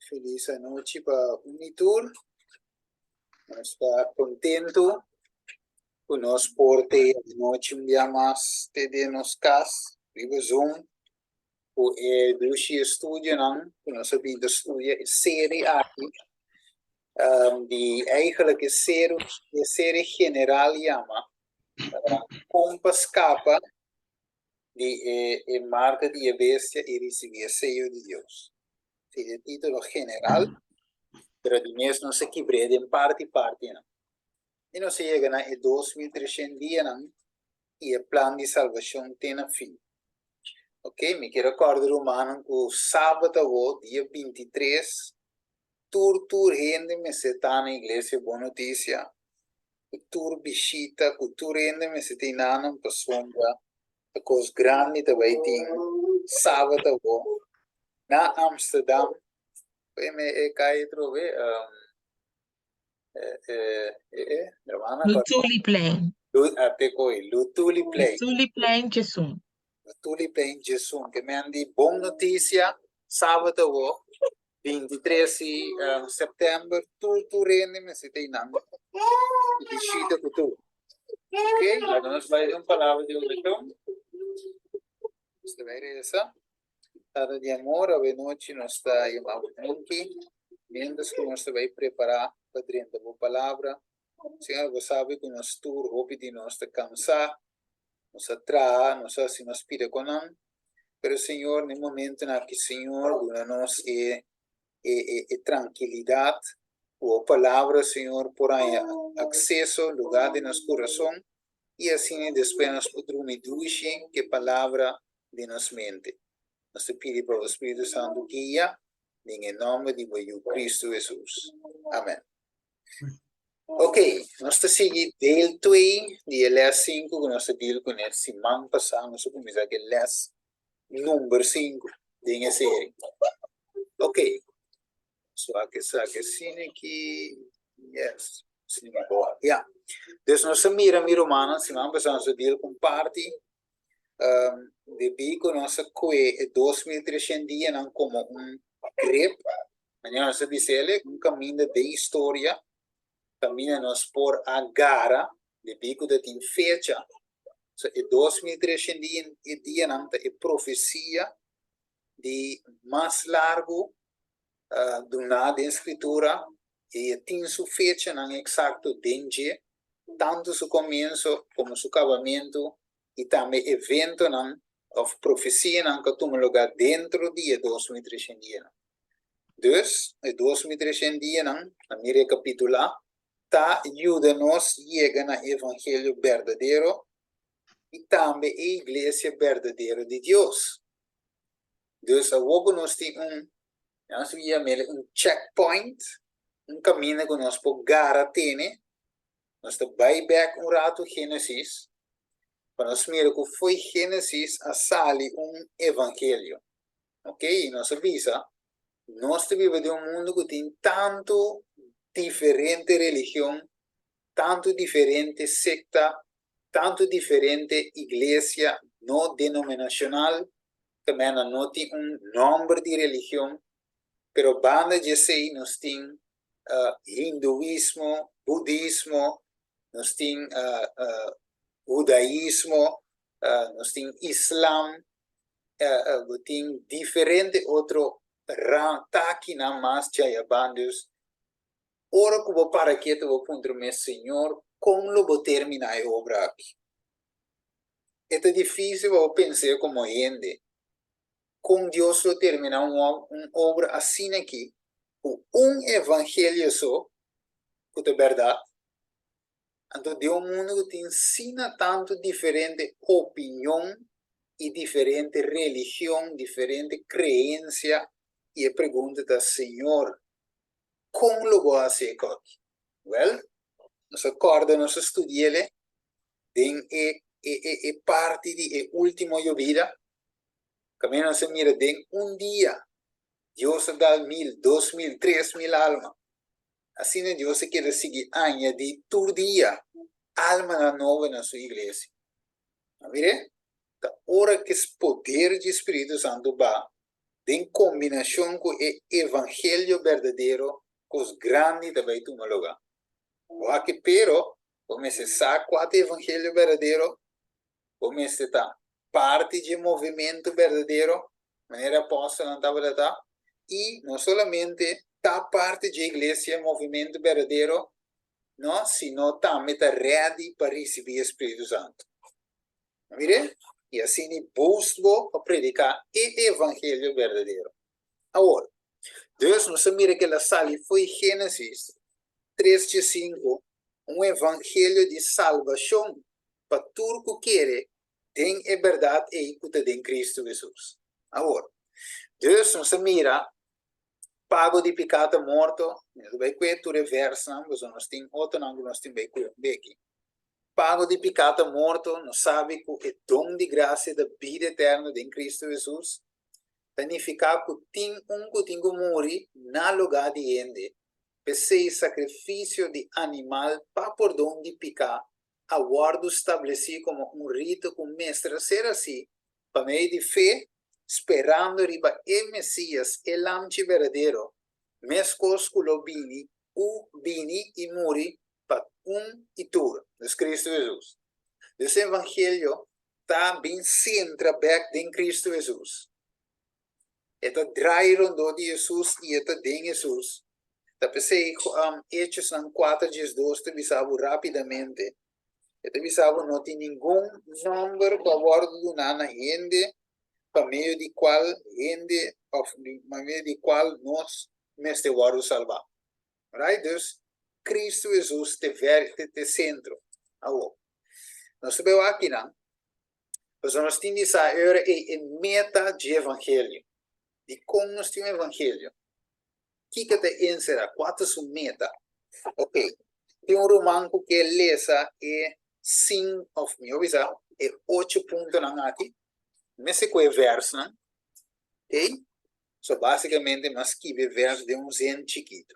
Feliz noite para Unitur. Nós está contento com nós por ter noite um dia mais de nos cas, vivo Zoom, o Dushi Studio não, que nós vida estudia série aqui, de eigenlijk série general chama Compass Capa de marca de bestia e receber sello de Deus. É título general, pero de mês não se quebre em parte, não. E não se chega a 2.300 dias e o plano de salvação tem a fim. Ok? Me quero recordar romano que o sábado, dia 23, tur rende me se está na igreja Boa Notícia. Tur visita, tur rende me se tem na sombra. A coisa grande também tem sábado na Amsterdam. Poi me cai trove Lutuli Plain. até coi Lutuli Play. Lutuli Plain, Jesum. Lutuli Play Jesus, que me andi bom notícia, sábado, 23 de setembro, tu rende me se tem nada. Visita com tu. Ok? Agora nós vai dar uma palavra de oração. Você vai ver essa? Data de amor, a noite nós está chamando aqui. Mientras que nós vai preparar para dentro da palavra. Senhor, você sabe que nós tur, roupa de nós está cansar, nós atrás, nós assim nós pide com não. Pero Senhor, no momento em que Senhor, dá-nos tranquilidade, a palavra, Senhor, por aí acesso, lugar de nosso coração, e assim depois nós podemos dizer que a palavra de nossa mente. Nós pedimos para o Espírito Santo guia, em nome de Cristo Jesus. Amém. Ok, nós estamos seguindo del 2 de les 5, que nós estamos com a semana passada, nós começamos com les número 5 de série. Ok, só que cine aqui, yes, cine boa, yeah. Então nós mira romana, semana passada nós deal com parte de bico nossa coe 2.300 dias não como grip, amanhã nós dizer caminho de história, caminho nós por a gara de bico de tem fecha. So, 2.300 dias não é profecia de mais largo do nada em escritura e tem sua fecha não exato dentro tanto seu começo como seu acabamento e também evento não of profecia não que toma lugar dentro de 2.300 dias. Dus, 2.300 dias não, a me recapitular, tá ajuda-nos a chegar no evangelho verdadeiro e também a igreja verdadeira de Deus. Dus, agora nós temos checkpoint, caminho que nós podemos garantir, nós vai back rato Gênesis, para nós mirar que foi Gênesis a sali evangelho. Ok? Nós avisa, nós vivemos em mundo que tem tanto diferente religião, tanto diferente secta, tanto diferente igreja não denominacional, também não tem nome de religião, pero banda de sei nós tem hinduísmo, budismo, nós tem judaísmo, nós tem islam, tem diferente outro rantaki na mais jaya bandos. Ora que vou para aqui, eu vou ponto meu Senhor, como eu vou terminar a obra aqui? É difícil eu pensar como gente. Com Deus lo termina uma obra assim aqui, com evangelho só, que é verdade. Então, de mundo que ensina tanto diferente opinião e diferente religião, diferente crença, e a pergunta do Senhor, como lo vou fazer aqui? Well, nós acorda, nós estudiamos, em parte de último de vida, também nós mira de dia, Deus dá 1.000, 2.000, 3.000 almas. Assim, Deus quer seguir añadir todo dia alma nova na sua igreja. Mire? A hora que o poder do Espírito Santo vai, em combinação com o evangelho verdadeiro, cos grande também tu me lugar. O aqui pero, comece sa quatro evangelho verdadeiro, comece tá parte de movimento verdadeiro, maneira apóstola não tá, e não solamente tá parte de igreja movimento verdadeiro, não, sino também tá ready para receber o Espírito Santo. Mire? E assim busco a predicar o evangelho verdadeiro. Agora, Deus nos mira que a sali foi Gênesis 3:5, evangelho de salvação para tudo que quer, tem a verdade e equita em Cristo Jesus. Agora, Deus nos mira pago de pecado morto, vai que tu reversa, nós temos outro ângulo, nós temos aqui. Pago de pecado morto, não sabe que é dom de graça da vida eterna em Cristo Jesus. Significa que tem que tem que morrer na lugar de ende. Pensei sacrifício de animal para perdão de pecado. Aguardo estabelecido como rito com mestre ser assim, para meio de fé, esperando riba o Messias, el lamche verdadeiro, mescos que lo bini, o bini e morri para e tudo, de Cristo Jesus. Esse evangelho está bem centrado em Cristo Jesus. Eta draairon do de Jesus e eta de Jesus. Tapos Hechos 4:12 te bisabo rapidamente. Te bisabo não tem nenhum número para bordo do nana gente, para meio de qual gente, para meio de qual nós neste guardo salvar. Right? Deus, Cristo Jesus te verte te centro. Alô. Nós vemos aqui, não? Mas nós temos essa hora e meta de evangelho. De como nós temos evangelho. Que te encerra? Qual é a sua meta? Ok. Tem romano que lesa e 5 of me, obisa, e 8 pontos na aqui. Nesse que é verso, não? Ok? So, basicamente, mas que é verso de zen chiquito.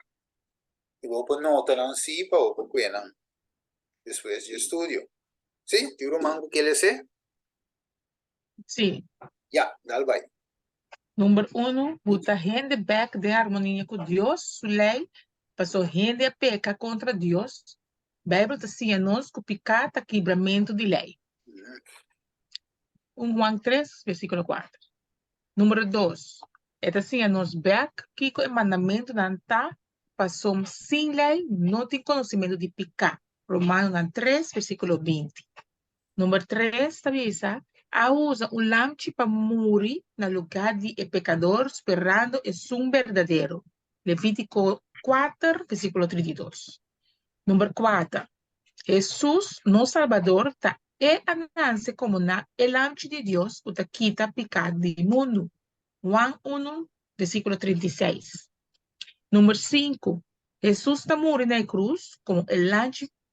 E vou pôr nota não se para o que não. Depois de estudo. Sim? Tem romano que lesa? Sim. Já, dá vai. Número 1, botar gente back de harmonia com Deus, sua lei, passou gente a peca contra Deus. Bíblia está assim, nós que pecado é quebramento de lei. 1 Juan 3, versículo 4. Número 2, está assim, nós back que o mandamento não está, passou sem lei, não tem conhecimento de pecado. Romanos 3, versículo 20. Número 3, talvez, a usa lampe para morrer no lugar de pecador, esperando es verdadeiro. Levítico 4, versículo 32. Número 4, Jesus, nosso Salvador, está ananse como na lampe de Deus, que quita pecado do mundo. Juan 1, versículo 36. Número 5, Jesus está morrendo na cruz como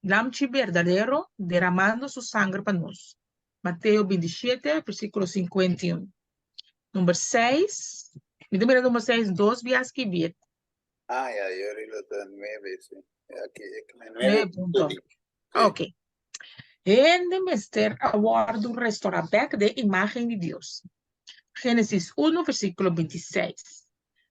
lampe verdadeiro, derramando su sangre para nós. Mateo 27, versículo 51. Número 6. Número 6, 2 vías que vi. Ah, ya, yo ahorita 9, sí. Aquí, 9 9 punto. sí. Ok. En de Mester aguardo un restaurante de imagen de Dios. Génesis 1, versículo 26.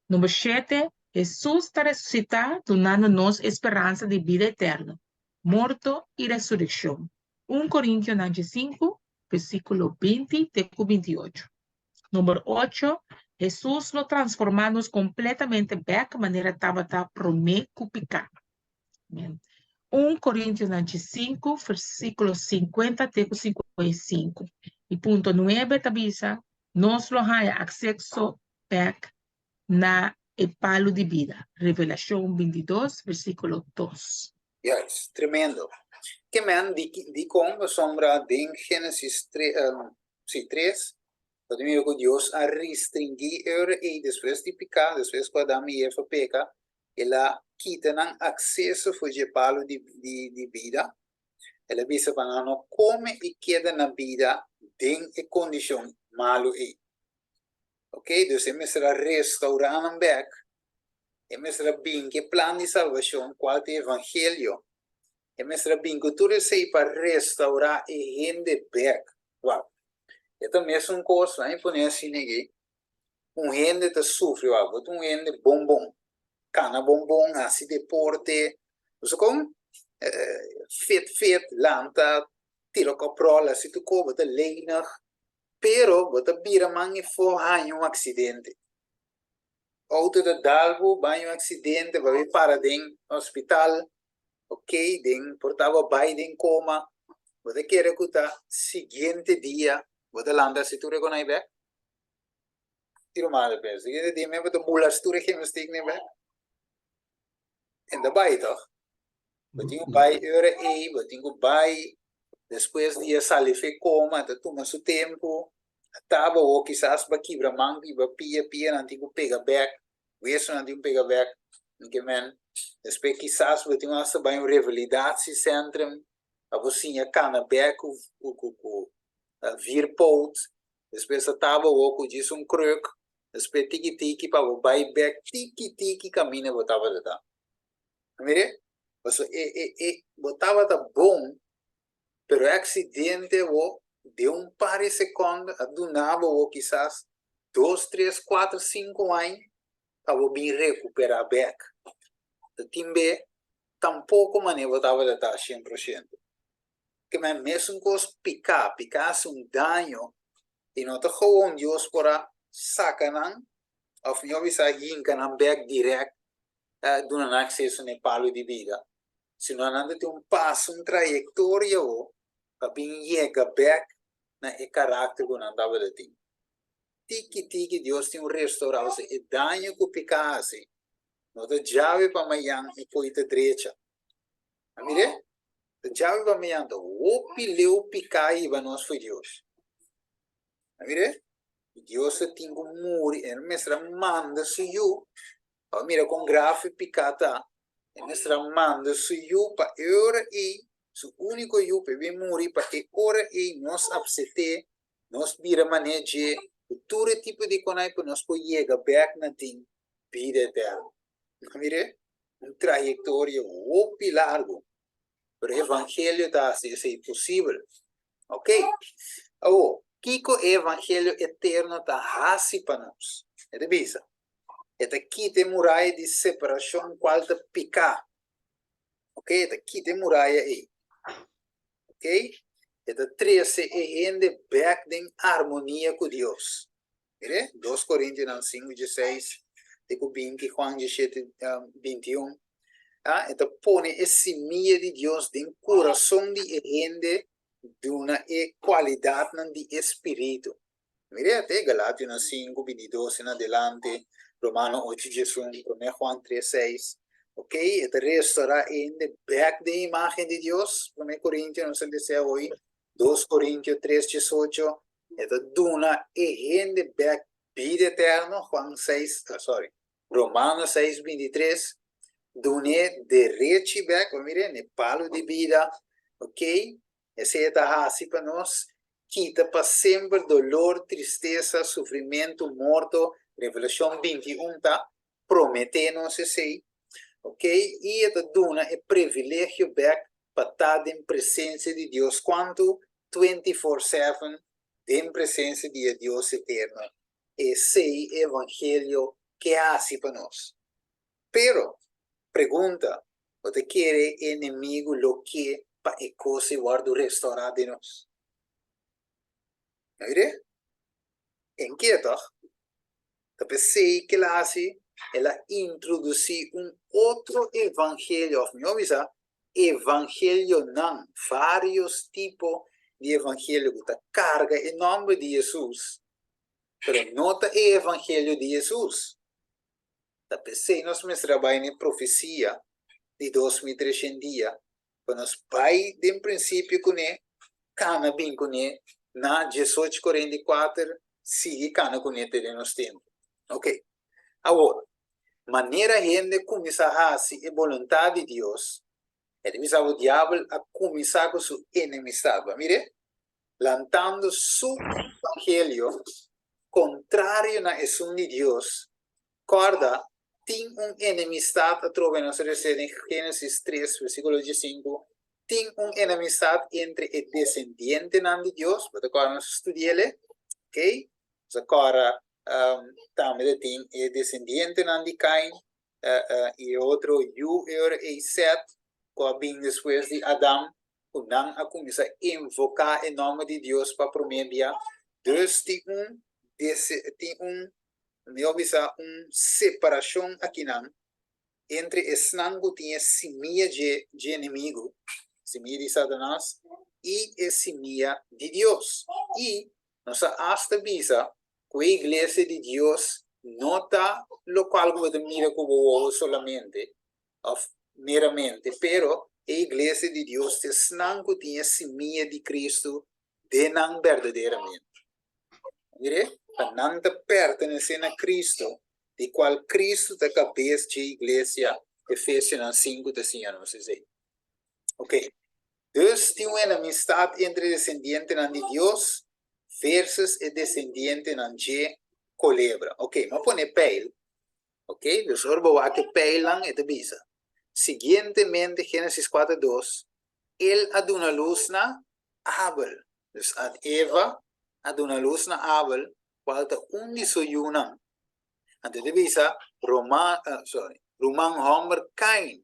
Número 7. Jesús está resucitado, dando-nos esperança de vida eterna, morto e ressurreição. 1 Coríntios 5, versículo 20 até 28. Número 8. Jesús lo transformamos completamente back, maneira estava prometo picar. 1 Coríntios 5, versículo 50 até 55. E ponto 9, tabisa, nós lo há acesso back na palo de vida. Revelação 22, versículo 2. Yes, tremendo. Que man di como sombra de Génesis 3, sí, 3, primeiro que Deus a restringir e depois de pecar, depois que Adão e Eva peca, ela quita não acesso foi de palo de vida, ela visa para não come e queda na vida em condição malo e, ok? Deus me será restaurando back, e me será bem que plano de salvação, qual é o evangelho. E mestra bingo, tu sei para restaurar e render back. Wow. Então, mesmo coisa, hein, por assim, ninguém. gente te sofre algo, gente bombom, cana bombom, assim deporte, so como fet, lanta, tiro coprola, se tu coba te leinig, pero bota bira mangi fo hanyo accidente. Auto de dalbo, banho accidente, vai para den hospital, ok, den portava bai den coma, bota quer que tá seguinte dia, bota landa se tu reconai back, tiro mal pe, seguinte dia me bota bulas tu reconai stick ne back, en da bai toch, botinho bai ure botinho bai, depois dia sale fe coma, tá toma su tempo, tava o quizás ba quebra mangi, ba pia, nantigo pega back, wees nantigo pega back, que men, depois quizás botinho asa bai um revalidatiecentrum, a vocinha cana back o vir pout, depois a tava o que diz kruk, depois tiki para o bai back, tiki camina botava de tá. Mire, so botava tá bom, pero accidente o de par de segundos, adunava o quizás 2, 3, 4, 5 anos, para bem recuperar back. O timbe, tampouco maneira botava de estar 100%. Que mesmo com os picasse dano, e não está com Deus para sacanam, ao final vai sair em back direto, do não acesso no palo de vida. Se não anda tem passo, trajetória, para bem chegar back, na caráter que não andava de ti. Tiki, Deus tem restaurante, e dano que picasse, não te chave para amanhã e poita direita. Amire? Te chave para amanhã, o pileu picar e nós foi Deus. Amire? Deus tem que morrer, ele me manda se eu, mira com gráfico picata, ele me manda se eu para hora e su único eu para vir morrer para hora e nós absete, nós vira maneje, todo tipo de conai para nós poder chegar back na ting vida eterna. Mire, trajetória o largo, pero o evangelho está assim, é possível, ok? Kiko evangelho eterno está assim para nós, é de bisa. Esta quita muralha de separação qual te picar, ok? Esta quita muralha aí, ok? Esta 13 é rende back em harmonia com Deus. Mire? 2 Coríntios 5, 16, Tico 20, Juan 17, 21. Esta põe esse meia de Deus em coração de rende de uma qualidade de espírito. Mire até Galátios 5, 22 en adelante, Romano 8, 18, 1 Juan 3, 6. Ok, este restaurar en the back de imagen de Dios, 1 Corintios, no se desea hoy, 2 Corintios 3, 18, este duna en the back vida eterno, Juan 6, Romanos 6, 23, dune derecho back, mire, ne palo de vida, ok, esse está assim para nós, quita para sempre dolor, tristeza, sofrimento, morto, Revelação 21, tá? Prometendo-nos esse, ok? E esta duna é privilégio back para estar em presença de Deus, quanto 24/7 em presença de Deus eterno. Esse evangelho que é assim para nós. Pero, pergunta, você quer inimigo lo que para a coisa guardo restaurar de nós? Mire? Inquieto. Tapi sei que ela introduzir outro evangelho. Não bisa evangelho não, vários tipos de evangelho que carga em nome de Jesus. Pero nota o evangelho de Jesus. Tapi sei nós me trabalhamos em profecia de 2300 dias. Quando nós vai de princípio com ele, cana bem com ele, na 18:44 sigue cana com ele de nos tempos. Ok. Agora, maneira gente começar a fazer a vontade de Deus, é de o diabo a começar com sua enemistade. Mire, lançando seu evangelho contrário na ação de Deus. Corda, tem enemistade, através de Gênesis 3, versículo 5, tem enemistade entre o descendente de Deus, para que nós estudemos, ok? Agora, também tem é descendente de Caim, e outro e Set, que vem depois de Adão, que não a começa a invocar o nome de Deus para prometer. Dus tem separação aqui não, entre esse que tinha semilla de inimigo, semilla de Satanás, e a semilla de Deus. E nossa hasta visa que a igreja de Deus não está local que mira como solamente, ou meramente, pero a igreja de Deus que tinha semilla de Cristo de não verdadeiramente. Mire, não pertenecendo a Cristo, de qual Cristo é cabeça de igreja, Efésios 5, decíamos dizer. Ok. Dus tem uma amistade entre descendente de Deus versus o descendente de culebra. Ok, mas põe peil. Ok, dus orbo a que peil lang ito bisa. Siguientemente, Génesis 4:2, ele aduna luz na Abel. Dus ad Eva aduna luz na Abel, falta de soyunang. Ante de bisa, Roman Homer Cain.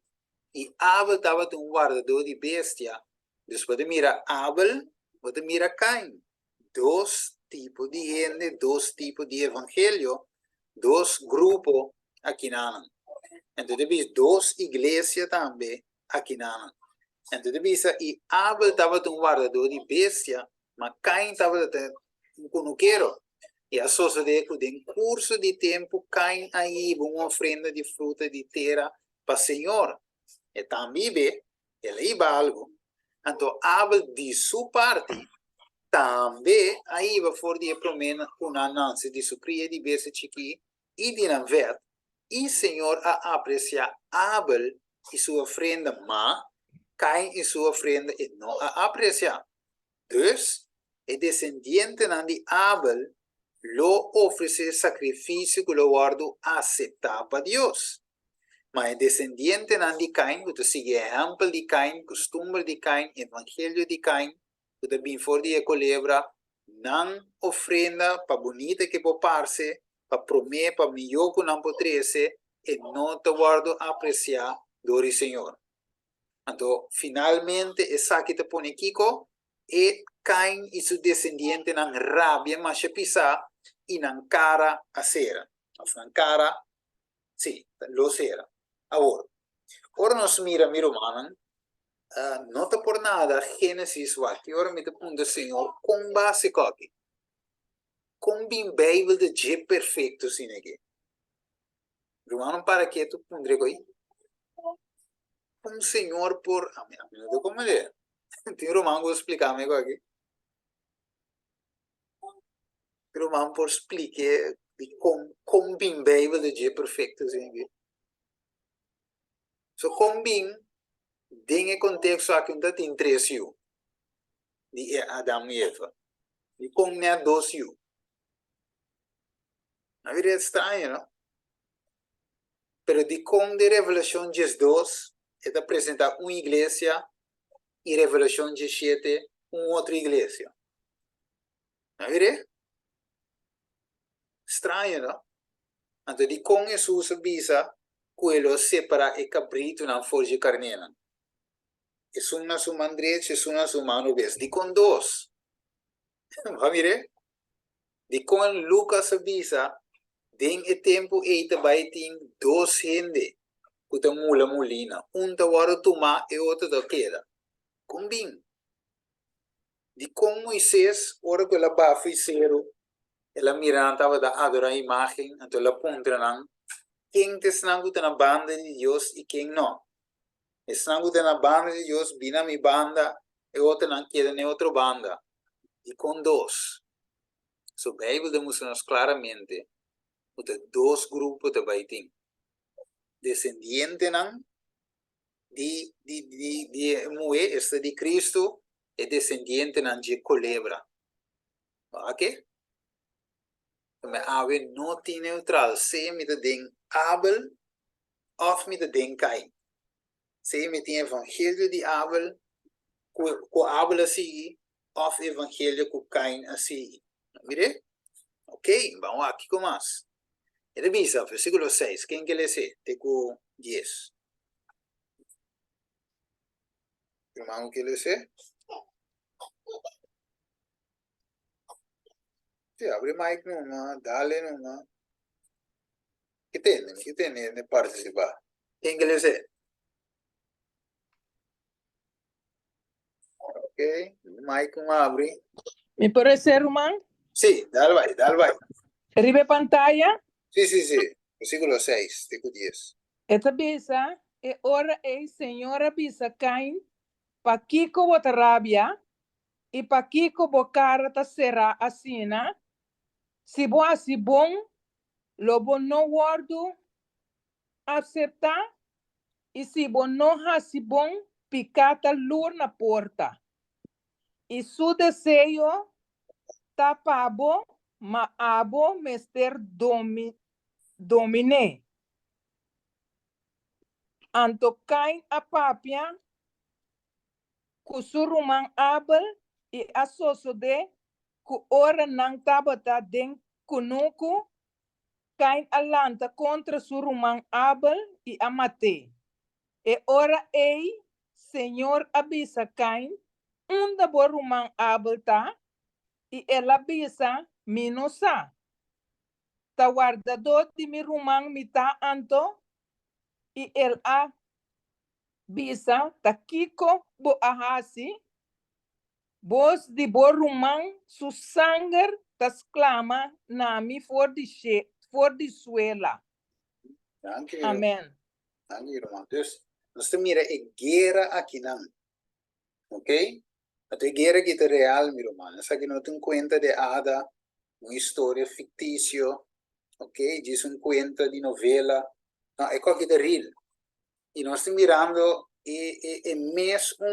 E Abel estava um guardador de bestia. Dus você mira Abel, você mira Cain. Dois tipos de gente, dois tipos de evangelho, dois grupos aqui na. Então, duas igrejas também aqui na. Então, e Abel estava um guardador de bestia, mas Cain estava um conuqueiro. E a sociedade, em curso de tempo, Cain aí uma ofrenda de fruta de terra para o Senhor. E também, ele iba algo. Então, Abel, de sua parte, também aí vai for de promena uma anúncio de sua cria de besta chiqui e de não ver. E o Senhor a apreciar Abel e sua ofrenda, mas Caim e sua ofrenda e não a apreciar. Dus, o descendente de Abel lo oferece sacrifício que lo guardo aceptar para Deus. Mas descendiente de Caim, que sigue exemplo de Caim, costumbre de Caim, evangelho de Caim, que bem for de culebra, não ofrenda para bonita que poparse, para prometer, para melhor que não potrece, e não te guardo apreciar do Senhor. Então, finalmente, essa que te põe aqui, e Caim e seu descendiente não rabia, mas se pisar, e não cara a cera. Não cara, sim, lo cera. Agora nós miramos, não está por nada, Gênesis, que ora me punto Senhor, com base aqui. Com bem Bíblia de G perfeito, sim, aqui. Romano, para que tu pondre aí? Com Senhor por, a minha do como é? Tem Romano vou explicar me aqui. Romano por explicar com bem Bíblia de G perfeito, sim, aqui. So, combin, den contexto aqui onde tem 3 yu, de Adão e Eva. E com né 2 yu. Na verdade é estranho, não? Pero de com de Revelação 2, é apresentar uma igreja e Revelação 17, uma outra igreja. Na verdade? Estranho, não? Então, de com Jesus avisa que separa e cabrito na forja carnena. E uma su mano direita e uma su mano vez. De com 2. Va mire? De com Lucas avisa, den e tempo eita vai ter 2 gente que ta mula mulina. Ta waro tuma e outro da queda. Combin. De com Moisés, ora que ela baficeiro, ela mirando estava da adorar a imagem, então ela punta não. Quem te snangu na banda de Deus e quem não. Snangu na banda de Deus, bina mi banda, e outra não queda nem outra banda. E com 2. So, a Bíblia demonstra-nos claramente que 2 grupos de baiting. Descendiente não de Moé, este de Cristo, e descendiente não de culebra. Ok? Mas a não tem neutral, se me den Abel, ou me den Caim. Se me tem evangelho de Abel, com Abel assim, ou evangelho com Caim assim. Mire? Ok, vamos aqui com mais. Ele diz, versículo 6, quem que lê se? Teco 10. Irmão que lê se? Se abre mic numa, dale numa. Que tem de participar. Quem que lê se? Ok, mic não abre. Me parece, irmão? Sim, dale vai, dale vai. Ribe pantalla. Sim. Versículo 6, teco 10. Esta bisa e ora e senhora bisa cain pa kiko bota rabia e pa kiko bocara ta será assina. Se bom, lobo no guardo aceitar e se bom não hasi bom, picata lur na porta. E su desejo tapabo ma abo mester domine. Anto kain a papia kusurumang abel e asoso de ku ora nang tabata den kunuku kain alanta contra surumang abel e amate. E ora ei, Senhor abisa kain, unda borumang abel ta, e ela abisa minosa. Ta guardador de mi rumang mita anto, e el a bisa ta kiko bo ahasi, bos de borumang su sanger tas clama nami for di suela. Dank u. Amen. Dank u, irmão. Dus, nós temos a guerra aqui, não. Ok? A guerra que é real, meu irmão. Essa aqui não tem conta de Ada, uma história fictícia, ok? Diz conta de novela. Não, é qualquer que é real. E nós estamos mirando mesmo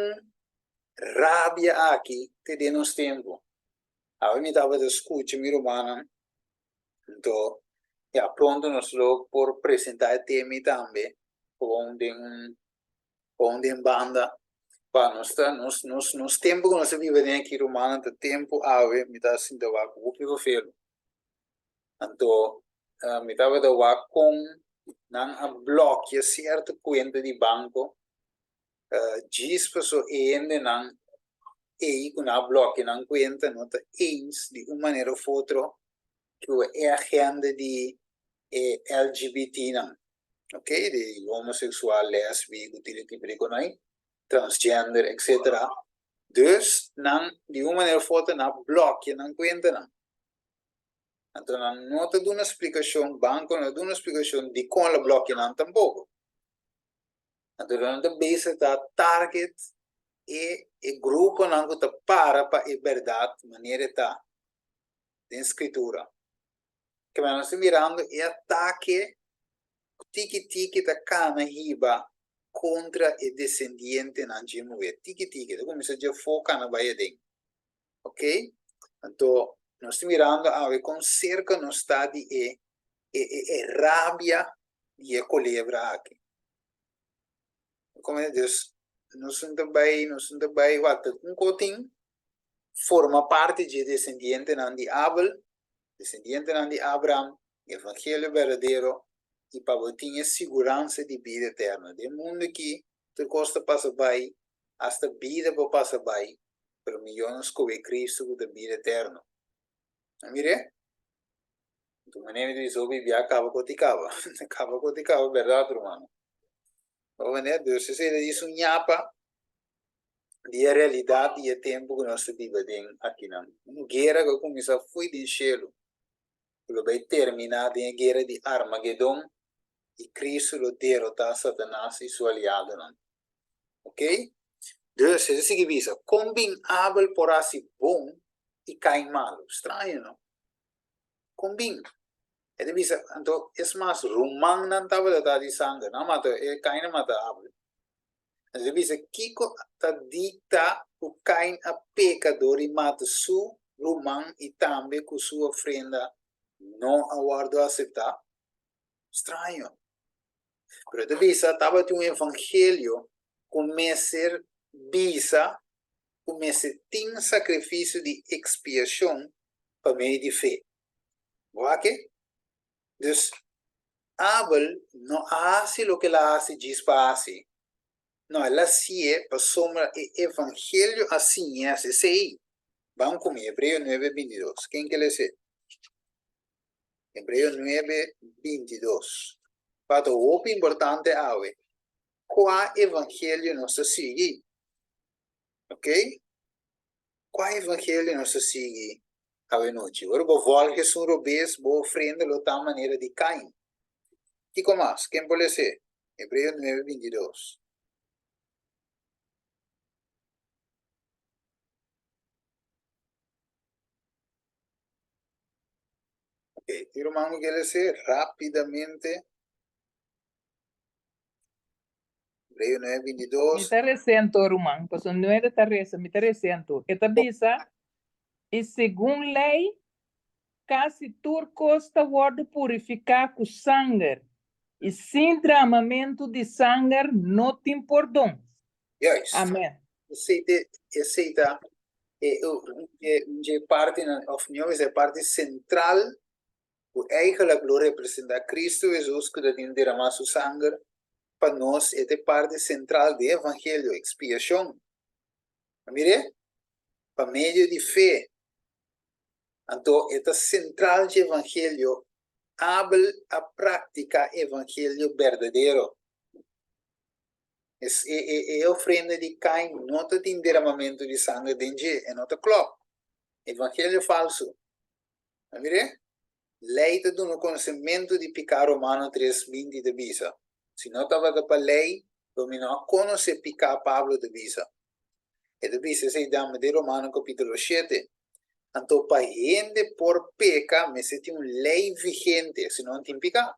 rabia aqui que de nós tempo. A mim estava de escuta, meu irmão. Então, já pronto nós logo por apresentar o tema também, com uma banda. Pa, nós tempo que nós vivemos aqui, romano, de tempo, me está assim, de vaca, o que eu faço? Então, me estava de vaca com, não, bloqueia certa conta de banco, diz pessoa ainda não, e com a bloqueia não conta, não está eins, de uma maneira ou outra, que é a agenda de LGBT, não, ok? De homossexual, lésbico, tipo de transgender, etc. Dus, de uma maneira ou outra, não bloqueia, não conta, não. Então, não te dá uma explicação, banco não dá uma explicação de como ela bloqueia, não, tampouco. Então, não te base da target e grupo não que para a verdade, maneira tá, de escritura. Que nós estamos mirando é ataque, tiki-tiki da cana riba, contra o descendente na Jimuê. Tiki-tiki, então começa a focar na Bahia dentro. Ok? Então, nós estamos mirando a com cerca no estado de rabia e colebra aqui. Como é Deus, nós estamos bem, um cotinho, forma parte de descendente de Abel, descendente de Abraham, evangelho verdadeiro, e para ter segurança de vida eterna. De mundo que tu costa passa bem, hasta vida para passar bem, para milhões que Cristo da vida eterna. Amire? Tu maneira de dizer, Bíblia acaba com ticava, verdade, irmão? Ou né, Deus, se ele diz um nhapa de realidade e tempo que nós vivemos aqui na guerra que começa foi de cielo, que vai terminar em guerra de Armagedon. E Cristo lo derrota Satanás e seu aliado, não? Ok? Dus, esse que visa, combin Abel por assim bom e Caim malo. Estranho, não? Combin. Ele visa, então, é mais, Romão não estava de sangue, não mata, Caim não mata Abel. Ele visa, Kiko está dita o Caim a pecador e mata su Romão e também com sua ofrenda não aguardo aceitar. Estranho. Pero de visa estava de um evangelho começar visa começar tem sacrifício de expiação para meio de fé. Ok? Dus Abel não hace lo que ela hace diz para hacer. Não, ela se é para sombra o evangelho assim é assim. Vamos comer Hebreu 9:22. Quem que lê? Hebreu 9:22. Para o importante é qual evangelho nós seguimos. Ok? Qual evangelho nós seguimos a noite? Agora vou voltar um robês, vou ofrenda de tal maneira de Caim. E como mais? Quem pode ser? Hebreu 9:22. Ok, tiro mano que ser rapidamente. Hebreu 9:22. Mita recento, Román, pues no es de reza, mita recento. Esta visa, e segundo lei, casi turcos está guardo purificar com sangue. E sem derramamento de sangue, não tem perdão. Juist. Amém. Aceita parte, of nieuws, é parte central, o eigenlijk representa Cristo Jesus que tem derramado seu sangue para nós, é parte central do evangelho, expiação. Mire, para meio de fé. Então, esta central do evangelho abre a prática evangelho verdadeiro. É ofrenda de Caim, não tem derramamento de sangue dentro, é não claro. Evangelho falso. Mire? Lei te dá conhecimento de pecado Romano 3:20 de visa. Se não estava para lei, você não conhece pecado Pablo de visa. E de visa se dá de Romano capítulo 7. Então, para gente por pecar, mas se tem uma lei vigente, se não tem pecado.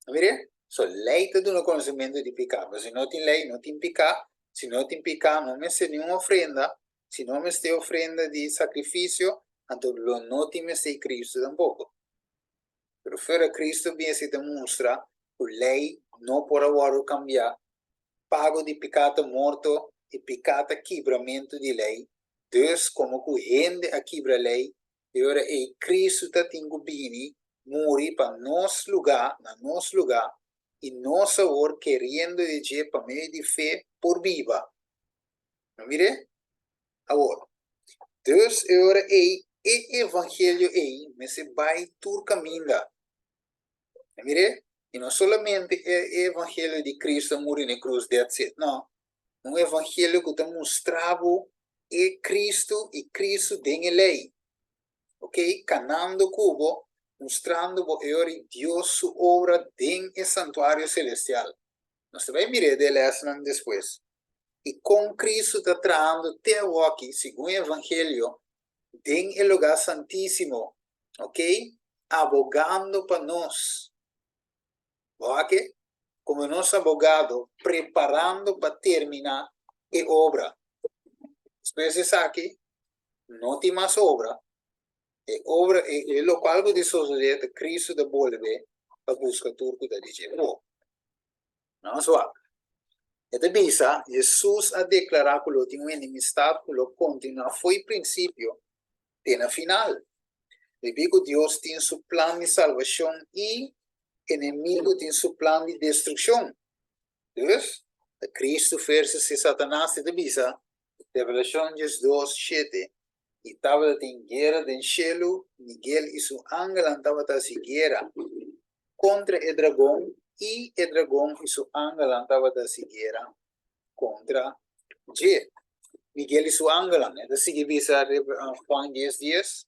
Mire? So, lei te dá conhecimento de pecado. Se não tem lei, não tem pecado. Se não tem pecado, não me se nenhuma ofrenda. Se não me se ofrenda de sacrifício, então não tem me se Cristo tampoco. Pero fora Cristo bien se demonstra que a lei não pode agora cambiar. Pago de pecado morto e pecado quebramento de lei. Deus, como que gente a quebra a lei, e agora é Cristo está tendo bini, morrer para nosso lugar, na nosso lugar, e nós agora querendo dizer para meio de fé por viva. Não mire? Agora, Deus agora é evangelho mas se vai por caminho. Mire, e não somente o evangelho de Cristo morrer na cruz, that's it. Não. Um evangelho que demonstrava Cristo e Cristo tem a lei. Ok? Canando cubo, mostrando que Deus sua obra tem o santuário celestial. Nós vamos mirar de lesson depois. E com Cristo está trazendo até aqui, segundo o evangelho, tem o lugar santíssimo. Ok? Abogando para nós. Ok? Como nosso abogado, preparando para terminar a obra. Después aqui, não tem mais obra. Obra é local de sociedade, Cristo de volver para buscar turco da dizer. Não só. É bisa, Jesus a declarar que ele tem uma enemistade que ele continua. Foi princípio, tem na final. Devido que Deus tem seu plano de salvação e inimigo tem seu plano de destruição. Dus, Cristo versus Satanás te bisa, Revelação 2:7. E estava em guerra do cielo, Miguel e seu ángel estavam em guerra contra o dragão, e o dragão e seu ángel estavam em guerra contra G. Miguel e seu ángel, assim que bisa Juan 10:10,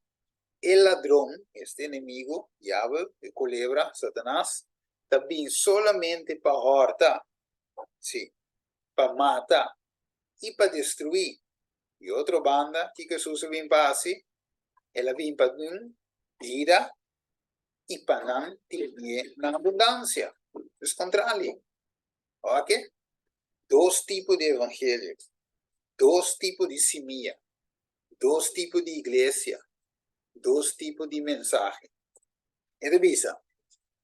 o ladrão, este inimigo, diabo, a culebra, Satanás, também solamente para horta. Sim, para matar e para destruir. E outra banda que Jesus vem para assim, ela vem para dar vida e para não ter na abundância. É contrário. Ok? Dois tipos de evangelho, dois tipos de semilla, dois tipos de igreja, dois tipos de mensagem. E de visa,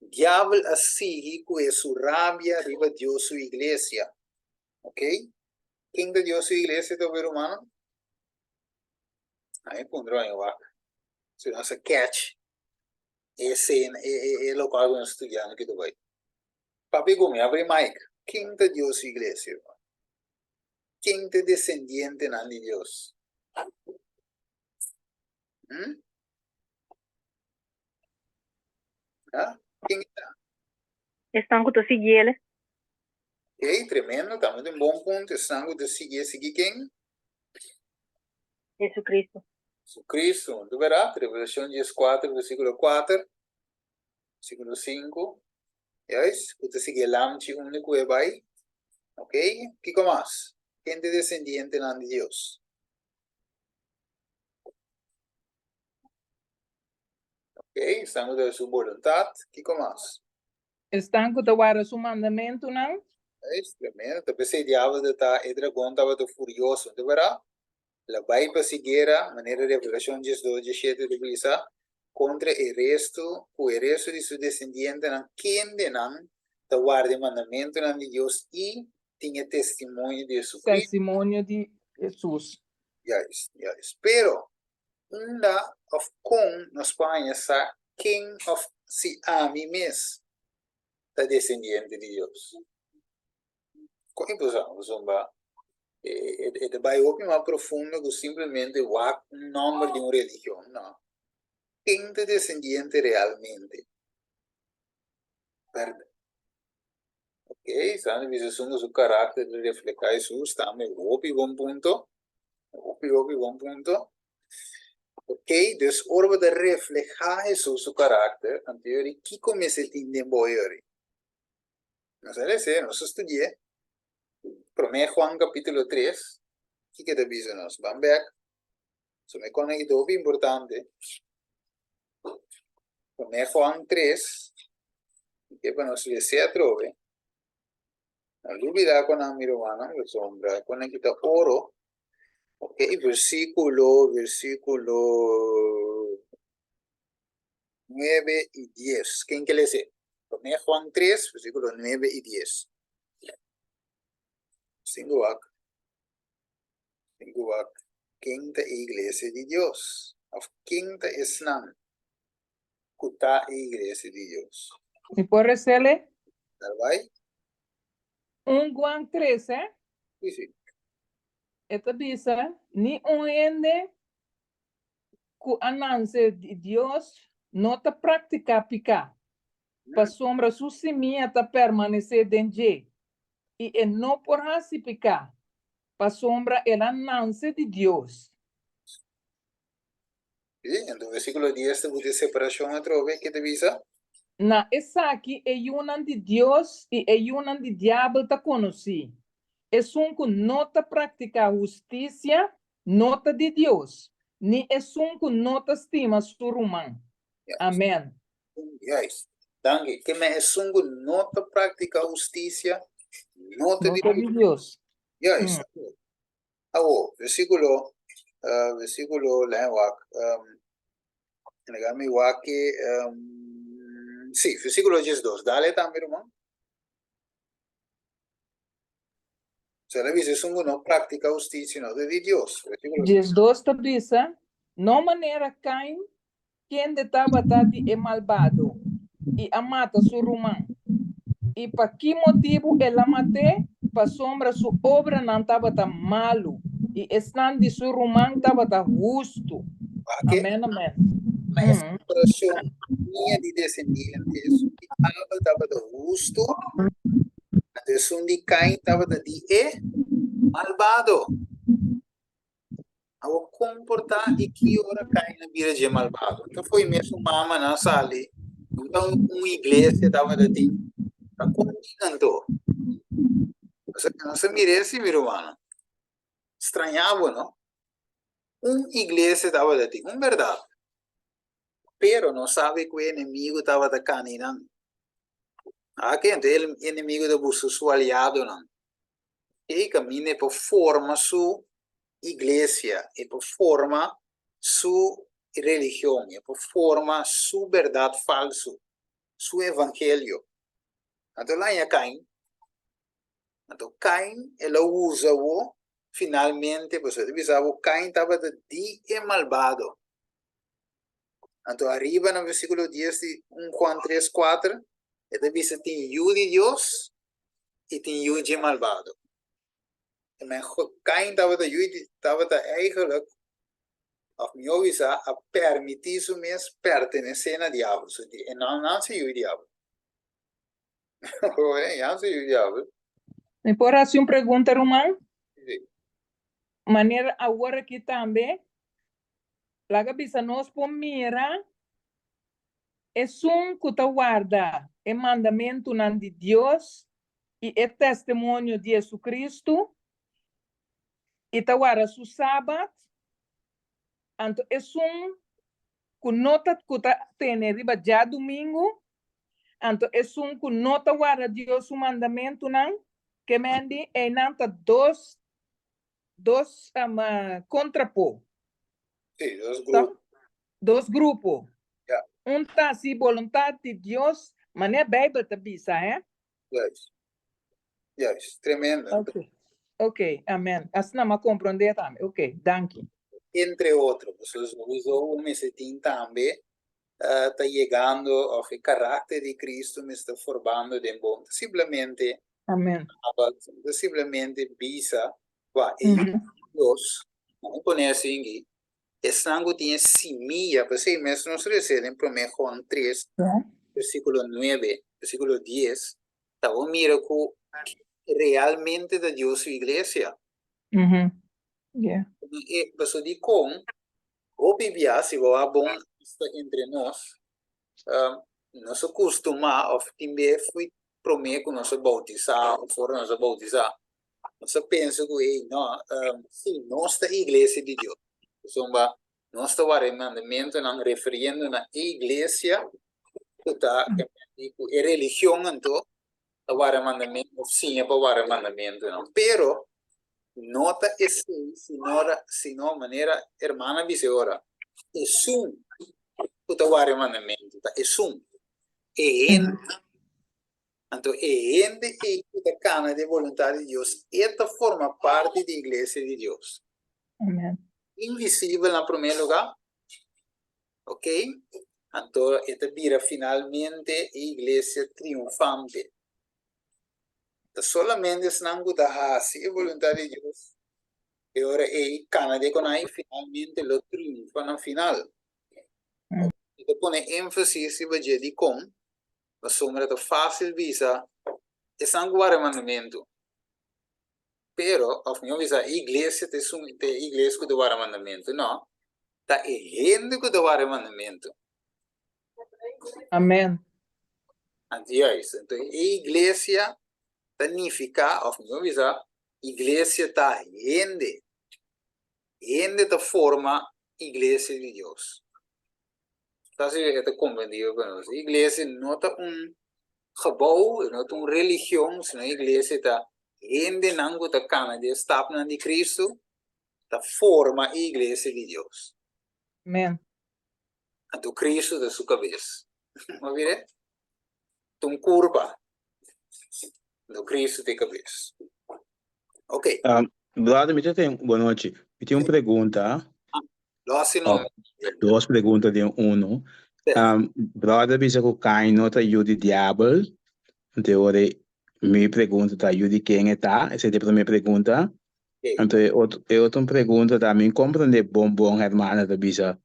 diabo assim com a sua rabia arriba de sua igreja. Ok? Quem de Deus sua igreja do ser humano? Aí pondrão em vaca. Se não se catch. é local que nós estudamos aqui também. Papi, como abre mic. Quem é Deus igreja? Quem é descendente de Deus? Ah? Quem é? Estão com seguir ele. Ok, tremendo, estamos em bom ponto. Estamos de seguir quem? Jesus Cristo. Cristo. Tu verás, Revelação 14, versículo 4, versículo 5. Yes, você sigue el amchi único e vai. Ok? ¿Qué más? Gente descendiente de Dios. Ok, estamos de su voluntad. ¿Qué más? Estão com o seu mandamento, não? Es tremendo. Talvez el diablo está, el dragón estaba furioso. ¿De verdad? La Biblia siguiera, manera de Revelación 12, 17 de Bisa, contra el resto de su descendiente, quien de nan, te guarde mandamiento de Dios y tiene testimonio de su Cristo. Testemunho de Jesus. Yes. Pero, una of con na Espanha sa King of Siami mes, da descendiente de Deus. Com imposição, ba, vai ouvir mais profundo que simplesmente o nome de uma religião, não. Quem é descendiente realmente? Verdade. Ok, sabe, visão do seu caráter de refletir Jesus, também ouve bom ponto. Ouve bom ponto. Ok, dus orbe de reflejar Jesús su carácter, anterior, ¿qué comienza el tiempo? No sé, nos estudié. 1 Juan capítulo 3, ¿qué te dice nos? Van back. So me conecto muy importante. 1 Juan 3, que para nos leer trove. No olvidar con a mi hermano, la sombra, conecta oro. Ok, versículo 9 y 10. ¿Quién que le sé? 1 Juan 3, versículos 9 y 10. Singuak. Quinta iglesia de Dios. Of quinta isnan. Kuta iglesia de Dios. E por recele, ¿Verdad? Juan 13, Sí. esta bisa, ni ende ku ananse de Deus não ta prática picar. Pa sombra su semilla ta permanecer dentro. E não por hasi picar. Pa sombra el ananse de Deus. Sí. En el versículo 10 te busca separación a través que te visa. Na essa aqui é unan de Deus e é unan de diabo ta conheci. É que nota prática justiça, nota de Deus. Ni é que nota estima surumã. Amém. Yes. Danke. Que me es un nota práctica justicia. Nota de Nota de Deus. Yes. Versículo lewak. Nagami waki. Sí, versículo 12. Dale también, hermano. Se la dice, es una práctica justicia, no de Dios. Diz dois tabisa, não maneira Caim, quem de tabatati é malvado, e a mata surumã. E para que motivo ela mate? Para sombra sua obra não tabata malo, e estando de surumã tabata justo. Amém, amém. Mas a coração minha de descendentes, estava justo, a descendência de Caim estava de malvado. Ao comportar e que ora Caim na vida de malvado. Então foi mesmo mama na sala. Então uma igreja estava de está continuando. Não se merece, meu irmão. Estranhava, não? Uma igreja estava de verdade. Pero não sabe que o inimigo estava de caminhando. Que então o inimigo de buscar seu aliado, não? E caminha por forma sua igreja, e por forma sua religião, e por forma sua verdade falsa, seu evangelho. Então lá em Caim, então Caim, ele usa o, finalmente, você avisava, Caim estava de malvado. Então, arriba no versículo 10 de 1 Juan 3, 4, ele diz tem yu de Deus e tem yu de malvado. Maar Cain estava eigenlijk, of meu visa, a permitir isso mesmo pertencer ao diabo. E não se o diabo. Não se o diabo. Me por assim pergunta, Romão? Maneira agora aqui também, lá que bisa nós por mira, é que te guarda o mandamento de Deus e o testemunho de Jesus Cristo, e te guarda o sábado, então é que nota que tem riba já domingo, então é que nota guarda Deus o mandamento não, que mende é nanta dois contrapô. Sim, dos grupos. Dos grupos. Yeah. Tá se vontade de Deus, mas não é Bíblia te bisa, é? Yes, tremendo. Ok, amém. Assim não me compreender também. Ok, danke. Entre outros, o mesetim também está chegando ao caráter de Cristo, me está formando de bom. Simplesmente, bisa, Deus, não conhece ninguém. Esse sangue tinha semilla, para ser mesmo, nós recebemos em 1 Juan 3, versículo 9, versículo 10, estava mira que realmente de Deus sua igreja. E você diz como, o Bíblia, se vai bom entre nós, nós acostumamos, ou também fui prometo nós bautizar, ou fora nós bautizar. Nós pensa que, não, sim, nossa igreja de Deus. Nós estamos mandamento, não referindo na igreja, que está, é religião, então, para mandamento, sim, é para mandamento, não. Pero, nota esse, senão maneira, hermana, dice ora, é que para mandamento, é então, a cana de vontade de Deus, esta forma parte da igreja de Deus. Amém. Invisível em primeiro lugar, ok? Então, esta vira finalmente a igreja triunfante. Então, solamente se não guardasse a vontade de Deus, e agora a cana de conai finalmente lo triunfa no final. Então, põe ênfase de como, a sombra é fácil visa, é sanguário mandamento. Pero, of meu visa, a igreja tem igreja que dá o mandamento, não? Tá gente que dá o mandamento. Amém. Então, a igreja significa, of meu visa, igreja tá gente da forma igreja de Deus. Tá se é compreendido para nós. A igreja não é gebouw, não é uma religião, senão a igreja tá gente não está cana de estápula de Cristo, da forma a igreja de Deus. Amém. Então, Cristo da sua cabeça. Não vire? Então, curva do Cristo de cabeça. Ok. Brother, boa noite. Eu tenho uma pergunta. Duas perguntas de um. Brother, diz que Cain não está ajuda o diabo. Então, minha pergunta está ajuda quem está. Essa é a primeira pergunta. Então, outra pergunta também, compreender bom, hermana, da bisa.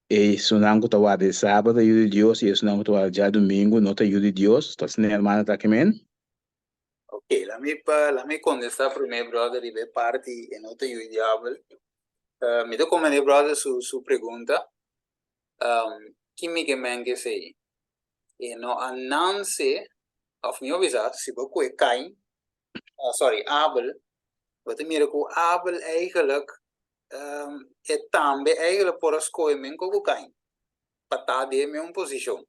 E se não está guardando sábado, ajuda Deus, e se não está guardando domingo, não está ajuda Deus. Então, se a hermana está aqui, Ok, la me contesta primeiro, brother, e ver parte e não tem o diabo. Me dá como brother su pergunta. Que me que sei. E no ananse, of meu visado, se você Cain, Abel, wat mira que Abel eigenlijk é também eigenlijk por escolher men como Cain. Para estar de minha posição.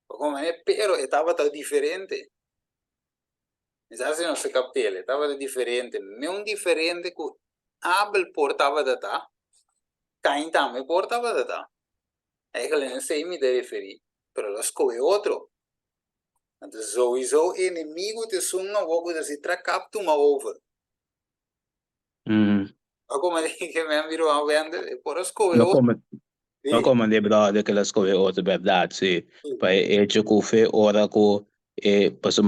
Como pero estava tão diferente. Mas não se captele, estava diferente. Não diferente que Abel portava data, Cain também portava data. Eigenlijk não sei me referir, pero lo escolhe outro. Então, sowieso inimigo te sunga wogo de se tracap tu ma over. Como que me virou a vender, por escolhe outro. No como de brother que las escoge outra verdade, sim. Para hecho que fe ora que pasó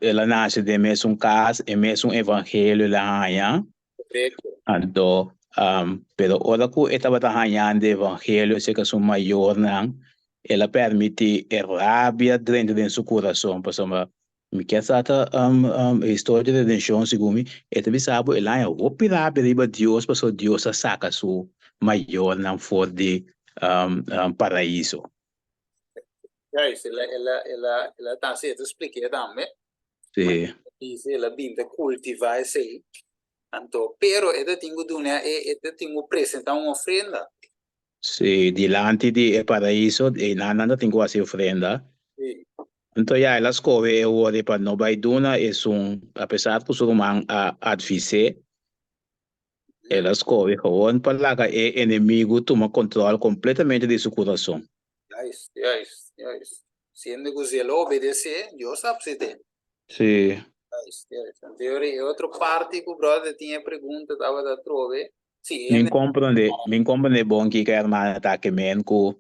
ela nasce de mesmo caso e mesmo evangelho lá hanha. Correcto. Ando pero ora que estava hanhando evangelho se que são maior não, ela permite rabia dentro de seu coração, pasó me quer sata a história de redenção segundo me, eta bisabo ela é o pirabia riba Deus, pasó Deus a saca su maior não for de paraíso. Guys, ela tá se expliquei também. Sim. Dice ela binda cultivar sei. Então, pero ela tinha dunia ela tinha apresentar uma oferenda. Sí, delante de paraíso e nada tem que fazer ofrenda. Sim. Então, já elas escolhem o ore para não vai duna apesar que o ser humano advise, elas escolhem o ore para lá que o inimigo toma controle completamente de seu coração. Guys. Sendo que se ela obedecer, Deus sabe se tem. Sim. Guys. Então, outra parte que o brother tinha pergunta, estava da trove. Sim, Me compreende bom que a irmã está querendo que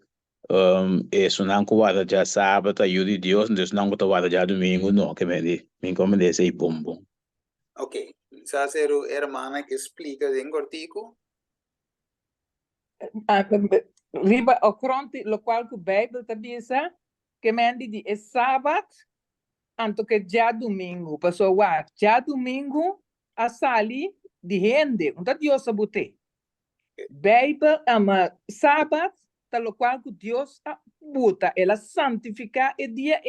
isso não que já sábado, ajude Deus, Deus não que vai já domingo, não, que me compreende esse bom. Ok. Sa ser a hermana que explica em cortico. Riba o kronti lo qual que Bible ta bisa que mendi di é sábado anto que já domingo passou o já domingo a sali de rende unta Deus sabute Bible ama sábado ta lo qual que Deus buta ela santificar e dia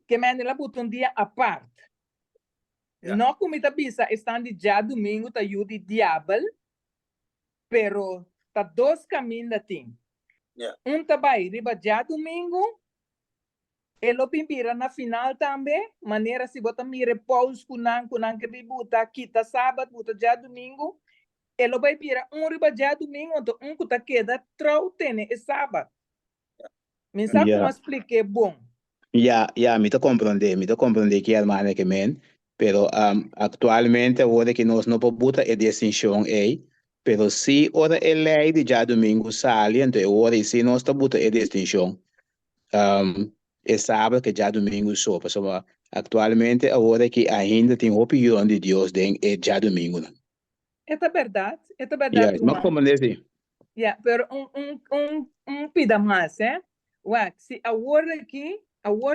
que mendi la buta dia a parte. Yeah. Não como ta bisa estão de já domingo ta yudi diabel pero tá dois caminhos da tem. Yeah. Tá vai riba já domingo, ele pimpira na final também, maneira se bota me repouso kunang que bibuta kita sábado, buta já domingo, ele vai pira riba já domingo, então que tá queda trau tene é sábado. Me sabe como expliquei bom? Me te comprende que a irmã que men, pero actualmente ahora que nós não podemos a distinção aí. Pero si ora é lei de já domingo sale, então ora se nós está botando a distinção, é sábado que já domingo só, porque atualmente agora que ainda tem opinião de Deus de já domingo. É verdade, Mas como nesse? Pero pida mais, se agora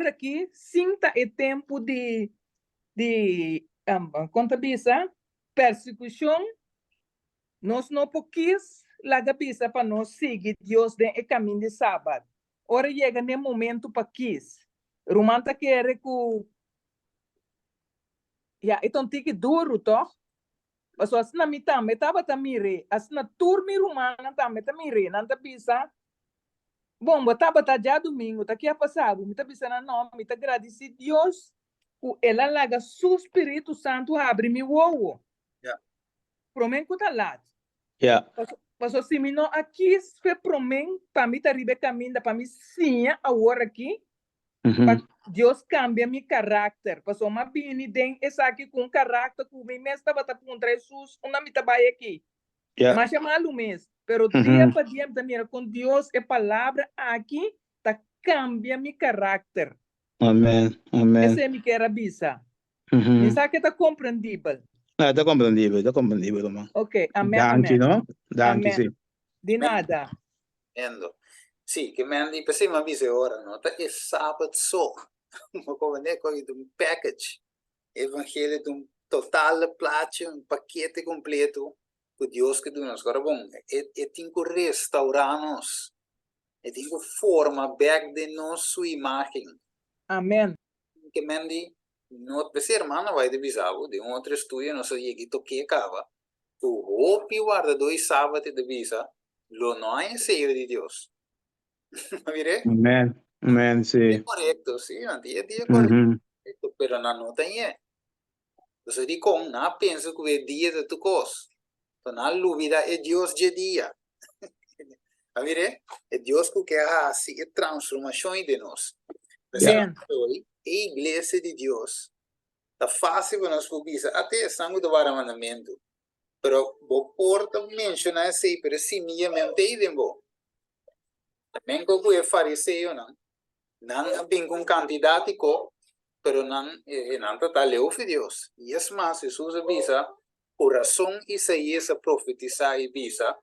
aqui, sinta o tempo de contabiliza, persecução, nós não podemos largar pista para nós seguir Deus no caminho de sábado. Ora chega no momento para quis. Romanta quer que então tem que duro, toh? Mas assim na mitad, metaba tamire, assim na turma romana também tamire, não tá bisa. Bom, botava tá já domingo, tá aqui a passado, me tá bisa na nome, me tá agradeci Deus, que ela laga su Espírito Santo abre mi uovo. Promen que tá lá. Mas assim, me não aqui foi promen para mim tá ribe caminho, para mim sim, agora aqui. Deus cambia meu caráter. Passou uma bini den essa aqui com caráter que o meu estava contra Jesus, uma me trabalha aqui. Mas é malo mesmo. Pero dia para dia também com Deus é palavra aqui tá cambia meu caráter. Amém. Esse é me quer abisa. Isso aqui tá compreendível. Está compreendível, irmão. Ok, amém. Danke, não? Danke, sim. De nada. Endo. Sì, che mi hanno per ma vise ora, no? Perché sabato so, ma come ne coi un package, evangelio di un totale place, un pacchetto completo, con Dio che tu nos agora bom, e tinco restaurarnos, e tinco forma back de nossa imagem. Amém. Que mendi, não per hermana vai de bisavo, de um outro estúdio, não sei que toque cava, o hopi guarda 2 sábados de visa, lo não é seio de Deus. Amém, sim. Correcto, sí, dia correcto, pero não tem. Você diz com, não pensa que é dia de tu coisa. Então, na dúvida é Deus de dia. A ver, é Deus que quer fazer transformação de nós. A igreja de Deus está fácil para nós cobrir, até sangue do mandamento. Pero, vou porta mencionar isso, pero sim, minha mente é bom. Também que o fariseu não tem com quantidade co, pero não tá leu de Deus. E é mais, Jesus avisa, coração Isaías a profetizar e avisa,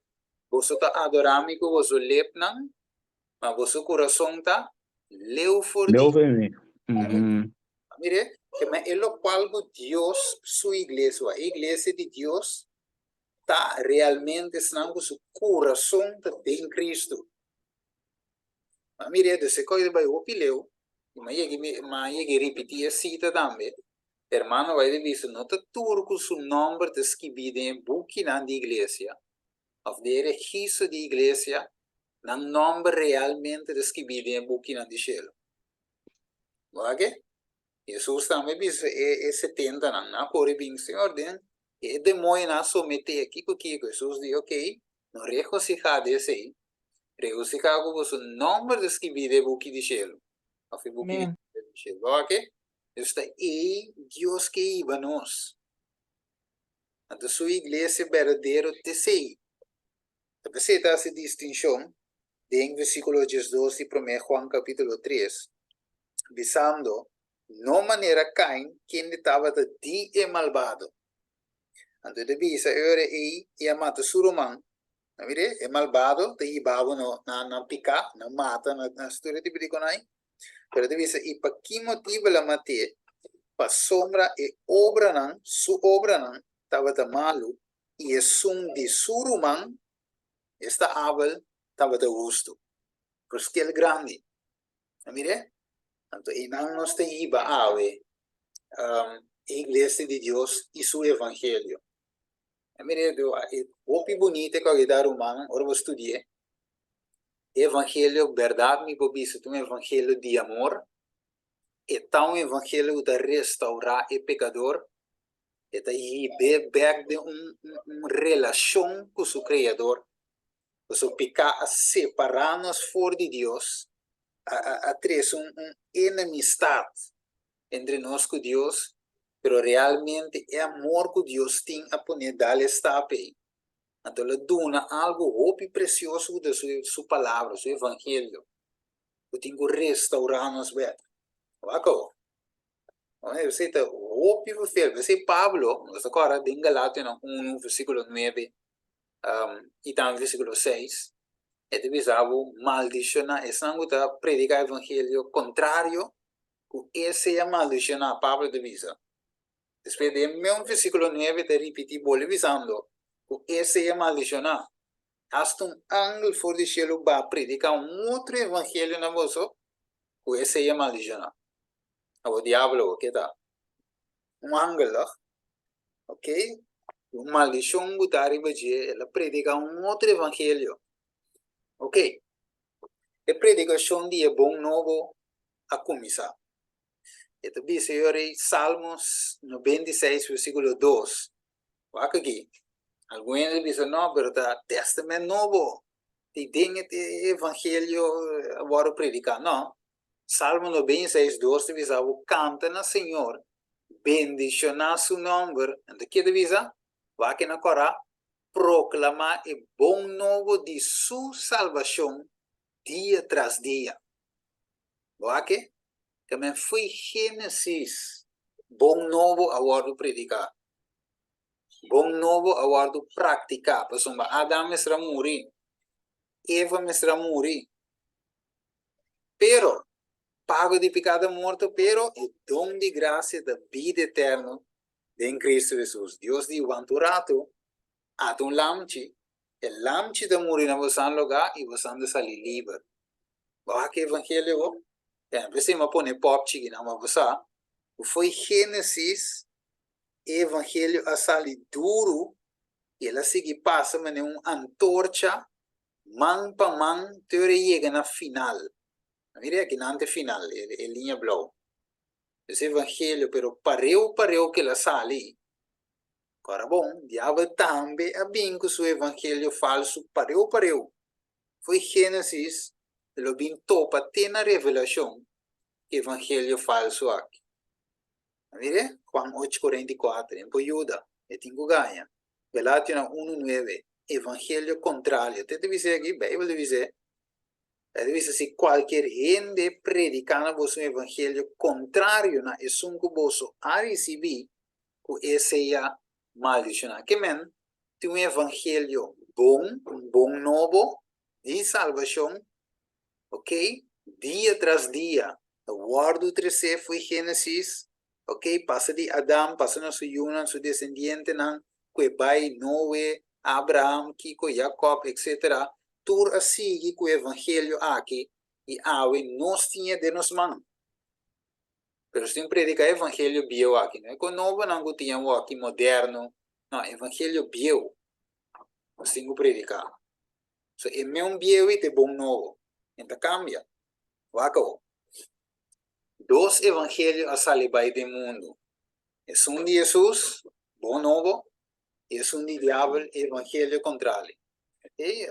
você tá adorando que você lep não, mas você coração tá leu for Leo Deus. vem. Uhum. Mire, que é lo qual Deus, sua igreja, a igreja de Deus, está realmente estando su coração em Cristo. Mas mire, desse coisa vai o pileu, mas eu repetir a cita também. Hermano, vai de vista, não está turco su nome de escrito em book na igreja, of de registro de igreja, na nome realmente de escrito em book na de cielo. Ok? Jesus também diz, é 70 não, por bem, Senhor, e demônio na someter aqui com que Jesus diz, ok, não regocijar desse aí, regocijar com o nome de escrito em book de cielo. Of de book Amen. de cielo, ok? Está aí Deus que iba nós. Então, sua igreja verdadeira te sei. Você está essa distinção em versículo 12 de 1 Juan capítulo 3, visando não maneira Caim, quem estava de dia malvado. Então, ele visa, ora aí, e a mata surumang, é malvado, te ibabo na pica, na mata, na história de Bidiconai. Pero ele visa, e para que motivo la mate, para sombra e obra não, su obra não, estava de malo, e é sum de surumang, esta Abel estava de justo. Porque ele é grande. Mire? Então, e não nos tem iba ave, a igreja de Deus e seu evangelho. Mire, o que bonito que eu dar humano, ora eu estudei, evangelho, verdade, me bobice, um evangelho de amor, e tal evangelho de restaurar o pecador, e daí beber de relação com o Criador, o pecar a separar-nos fora de Deus, a ter enemistade entre nós com Deus, pero realmente é amor que Deus tem a poner dar estape. Então, ele dona algo muito precioso de sua palavra, seu evangelho. Eu tenho que restaurar-nos bem. Wako? Você está óbvio, você Pablo, mas agora, em Galátia 1, versículo 9, e também versículo 6, é de visavo maldicionar, é sangue da predicar o evangelho contrário, que esse é maldicionar, Pablo de visa. Depois de mesmo versículo 9, de repetir, vou visando, que esse é maldicionar. Hasta ángel for de cielo va a predicar outro evangelho na voz, que esse é maldicionar. O diabo, que tá? Ángel, ok? Maldição butari baje, ela predica outro evangelho. Ok? A predicação de bom novo a começar. Então, diz Salmos 96, versículo 2. Aqui. Alguns dizem, não, verdade, Testamento Novo. Tem evangelho agora predicar. Não. Salmo 96, 2 diz, canta na Senhor, bendicionar seu nome. Então, que diz? Vai que na Corá, proclamar o bom novo de sua salvação dia tras dia. Vai que? Também foi Gênesis, bom novo agora predicar. Bom novo agora praticar. Por exemplo, Adão será morrer, Eva será morrer. Pero, pago de pecado morto, pero o dom de graça da vida eterna em Cristo Jesus. Deus diz, quanto rato, há lamchi, o lamchi da morrer na vossa lugar e você anda sair livre. Vai que evangelho, você me põe pop chigi na vossa, foi Gênesis, evangelho a sair duro, e ela segue passa, mas é antorcha, man pa man, teoria chega na final. Mira aqui na final, é linha blau. Esse evangelho, pero pareu que ela sali. Agora, bom, diabo também a bem com seu evangelho falso, pareu. Foi Gênesis, ele bem topa, tem na revelação, evangelho falso aqui. Mire, Juan 8:44, em Poiuda, e tenho ganha. Galátia 1:9, evangelho contrário. Te dizer aqui, Bíblia dizer, Deve se qualquer gente predicando vosso evangelho contrário na esunco vosso a receber, que esse é maldicionado. Que men, tem evangelho bom, bom novo, de salvação, ok? Dia tras dia, o guardo 13 foi Gênesis, ok? Passa de Adão, passa na sua Yuna, seu descendente, não, que pai, Noé, Abraham, Kiko, Jacob, etc. Tur a seguir com o evangelho aqui, e nós tinha de nos mãos. Pero se predica evangelho bio aqui, não é com novo não tinha o aqui moderno, não, evangelho bio, nós temos que predicar. So, é meu bio e te bom novo, então cambia. Wako. Dois evangelhos a salibai do mundo. É um de Jesus, bom novo, e um de diabo, evangelho contrário. Okay?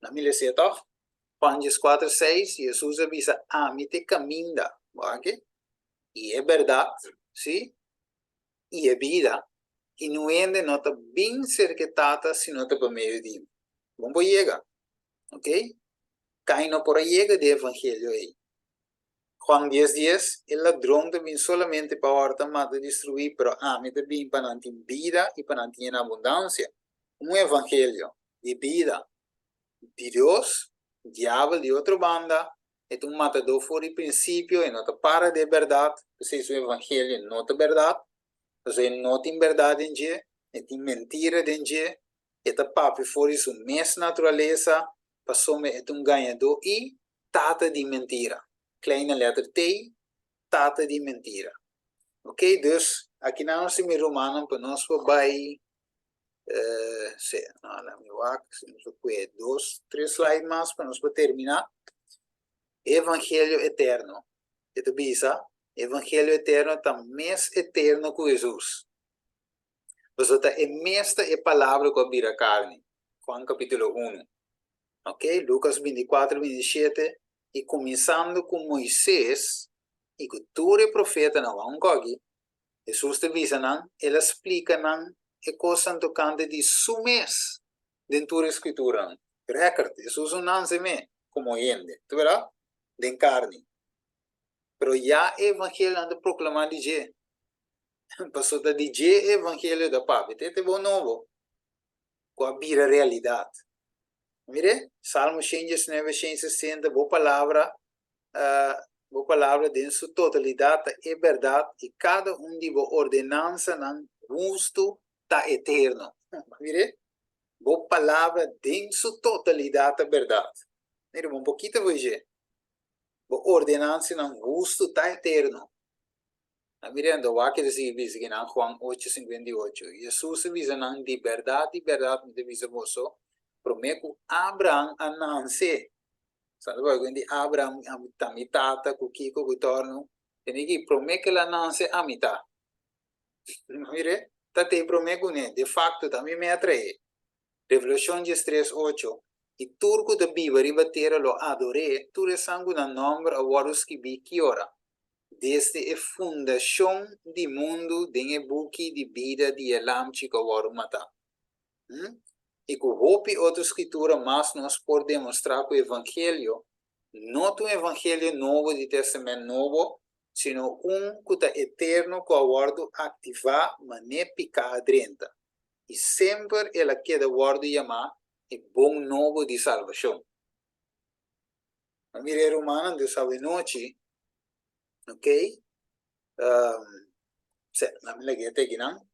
Na minha seta, Panges 4:6, Jesus avisa, me te caminha, ok? E é verdade, sim? E é vida. E não é nota bem cerquetada se nota para meio de. Vamos chegar, ok? Cai no por chega de evangelho aí. Juan 10:10, el ladrón también solamente para ahorita mata destruir, pero me también para mantener vida y para mantener abundancia. Un evangelio de vida de Dios, diablo de otra banda, es un matador por el principio y no te para de verdad, pues es un evangelio no de verdad, pues no tiene verdad en je, es mentira en je, es papi por su mes naturaleza, pasó es un ganador y tata de mentira. Kleine letra T, tata de mentira. Ok? Dus, aqui na nossa romana, para nós vai, dois, três slides mais para nós terminar. Evangelho eterno. Então, bisa, Evangelho eterno está mais eterno que Jesus. Você está esta é a palavra que vira carne. Juan capítulo 1. Ok? Lucas 24:27. E começando com Moisés, e que tu é profeta na Wangogi, Jesus te avisa, ele explica, e coisa tocante de sumes dentro da escritura. Record, Jesus não se me, como gente, tu verá? De carne. Pero já o evangelho anda proclamando de je. Passou da de je evangelho da papi, te bom novo. Com a vira realidade. Mire, Salmo 119, 160, boa palavra de sua totalidade é verdade e cada de ordenança não justo está eterno. Mire, boa palavra de sua totalidade é verdade. Mire, um pouquinho hoje. Boa ordenança não justo está eterno. Mire, ando aqui diz que não Juan 8:58. Jesus avisa não de verdade, me avisa você. Prometo Abraham a nascer. Sabe quando Abraham a mitad, Kiko, Gutorno, tem que prometo que ela nasce a mitad. Mire, te prometo né, de facto também me atrai. Revolução 3:8. E turco da Bíblia ribatera lo adoré, tu resango na nombre a waros que vi que ora. Desde a fundação do mundo, den e buki de vida de elam chica waru mata. E com roupa outra escritura, mas nós podemos demonstrar que o Evangelho não é um Evangelho novo de Testamento novo, sino que está eterno que aguardo ativar maneira adrenta. E sempre ela queda aguardo chamar e bom novo de salvação. A minha romana de sábado noite, ok? Na minha gueta aqui não.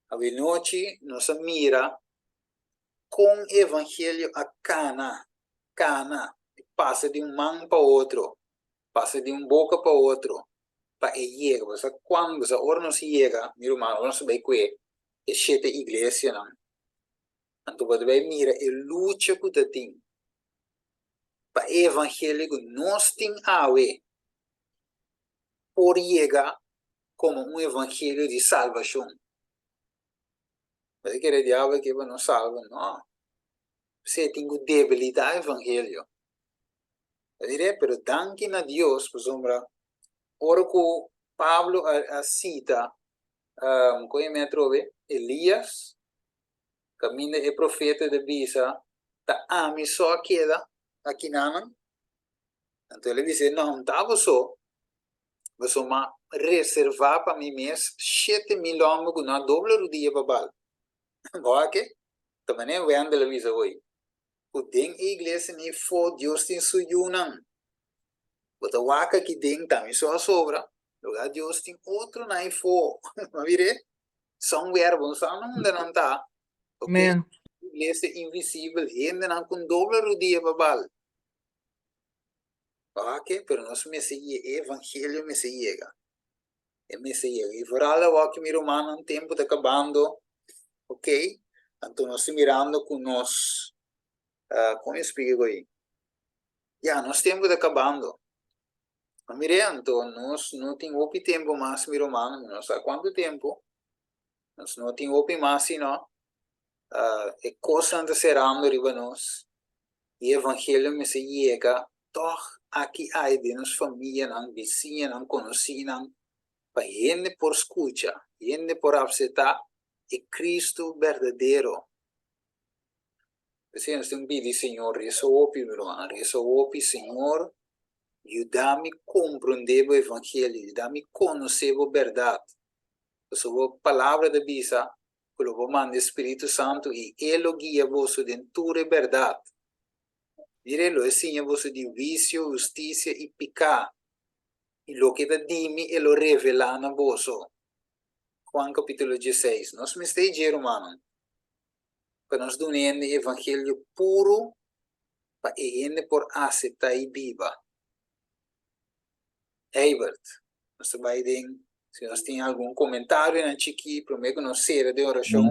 A noite, nós mira com evangelho a cana, passa de mão para outro, passa de boca para outro, para chega, você quando você ora não se chega, meu irmão, não se vai que é chete igreja não, então você vai mirar a luta que você tem, para evangelho que nós tem a ver, por chegar como evangelho de salvação. Você quer diabo que não salva, não. Você tem debilidade ao evangelho. Eu diria, pero danke a Deus, por exemplo, ora que Pablo cita, como me trove, Elias, caminho é profeta de Bisa, tá me só queda aqui não. Então ele disse, não, tá, você ma reservar para mim mês 7 milhões na dobra do dia babal. Ok? Também é vendo a visa hoje. O den igreja nem for Deus tem sujunang. Bota waka que den também só sobra. Lugar Deus tem outro na for. Mas vire? São verbos, só não tá. Ok? Amen. Igreja invisível, ainda não com dobra do dia babal. Ok? Pero nós me evangelho me chega. Me chega. E por alla volta mi romano um tempo está acabando. Ok? Então nós mirando com nós. Como eu explico aí? Já, nós tempo está acabando. Mas mire, então nós não temos tempo mais, mi romano. Não sei quanto tempo. Nós não temos mais, não. É coisa anda serando riba nós. E evangelho me chega. Toch aqui há de nos família, não vizinha, não conhecida, para gente por escuta, gente por aceitar, é Cristo verdadeiro. Assim, nós temos que pedir, Senhor, resolve, meu irmão, resolve, Senhor, ajuda-me a compreender o Evangelho, ajuda-me a conhecer a verdade. A palavra da Bisa, pelo comando do Espírito Santo, e Ele guia você dentro da verdade. Direi-lo, ensina você de vício, justiça e pecado. E o que está dimi, Ele revela na você. Juan capítulo 16. Nós me estamos dizendo, irmão, para nós doar o evangelho puro, para ele por aceitar e viva. Herbert, nós vai dizer, se nós tem algum comentário na chiqui, para mim conhecer de oração.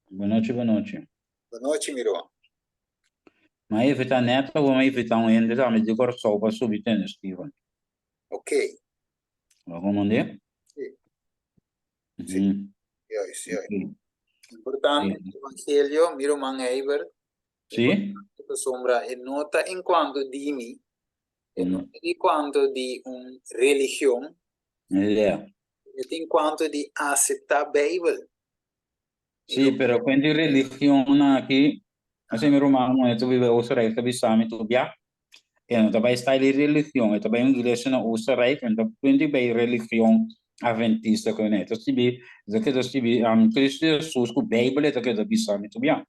Boa noite, boa noite. Boa noite, Miro. Mas evitar neto, vamos evitar ende, já me digo só para subir tênis, Steven. Ok. Vamos mandar? Sim. Sim. Sim. Importante, evangelho, Miro man Herbert. Sim? A sombra é nota enquanto di mi, e nota enquanto di religião, É. e enquanto di aceitar a Bíblia. Sì, però quindi religione aqui, assim, meu irmão, tu vive o Israel, tu bisami tu bia, e não também está ali religião, e também igreja na Israel, então quindi bem religião adventista com ele, tu tibi, que tu tibi, Cristo Jesus com Bíblia, tu que tu bisami tu bia.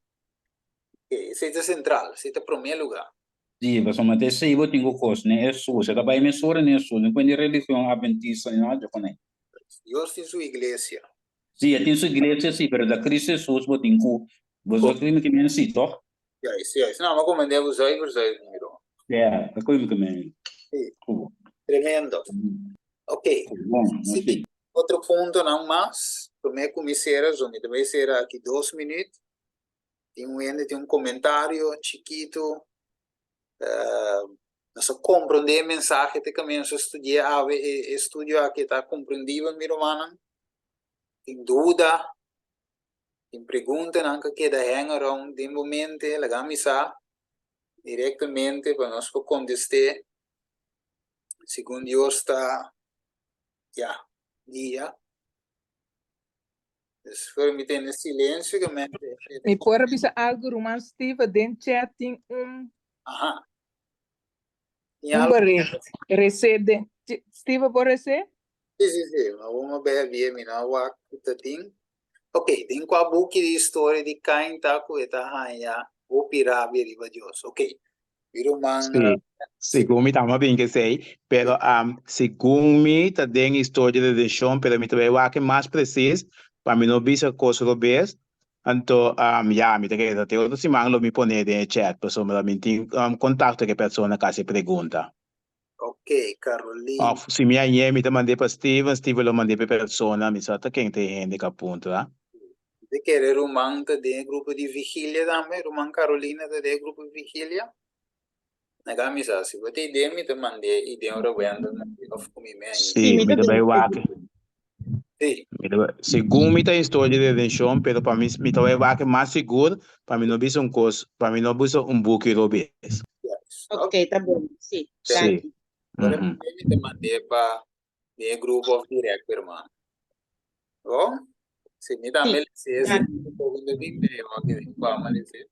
Esse é central, esse é o primeiro lugar. Sì, perché ma te sei io tengo cose, ne Jesus, e também mesura ne Jesus, quindi religião adventista, não é com ele. Deus tem sua igreja. Sì, e tem sua igreja, sì, però da Cristo Jesus, io tengo, você que me sì, toch? Yes. Não, mas como devo usar, Miro. É, é coisa que me... Tremendo. Ok. Bom, Sim. assim. Outro ponto, não mais. Primeiro comissário, onde vai ser aqui 2 minutos. Tem um comentário chiquito. Nós compreender a mensagem que começa a estudar, estudo aqui está compreendido, meu irmão. Tem dúvida, tem pergunta, não que queda hang around, de momento, a missa diretamente para nós contestar, segundo Deus está, dia. Se permitem em silêncio, que mente. E por bisa algo Roman Steve dentro chat tem Aham. Tem barreto. Recebe. Steve por receber? Sim. Mas vamos ver, minha tem. Ok, tem com a book de história de Caim, tá, com eta raia, o pirabi riba Deus. Ok. Viro man. Sì, segundo mi tamo bem que sei, pero segundo mi tá den história de redenção, pero mi também o que mais preciso para mim não bisa coisa do bes. Então, mi tá que te outro semana lo mi pone de chat, pessoa me mi tem contato que pessoa que se pergunta. Ok, Carolina. Se mi aí mi tá mandei para Steven lo mandei para pessoa, mi sa tá quem tem rende que ponto, tá? De querer Roman tá de grupo de vigília também, Roman Carolina tá de grupo de vigília. Na misa, se você ideia, me tá mandei ideia ora vendo, of comigo aí. Sim, mi também o que. Sim. Segundo mi tá história de redenção, pero para mim mi tá o que mais seguro, para mim não bisa coisa, para mim não bisa book do bes. Ok, tá bom. Sim. Sim. Agora me tá mandei para de grupo of direct, irmão. Bom? Se me dá Sim. melhor, se um pouco de bem, eu aqui vamos fazer.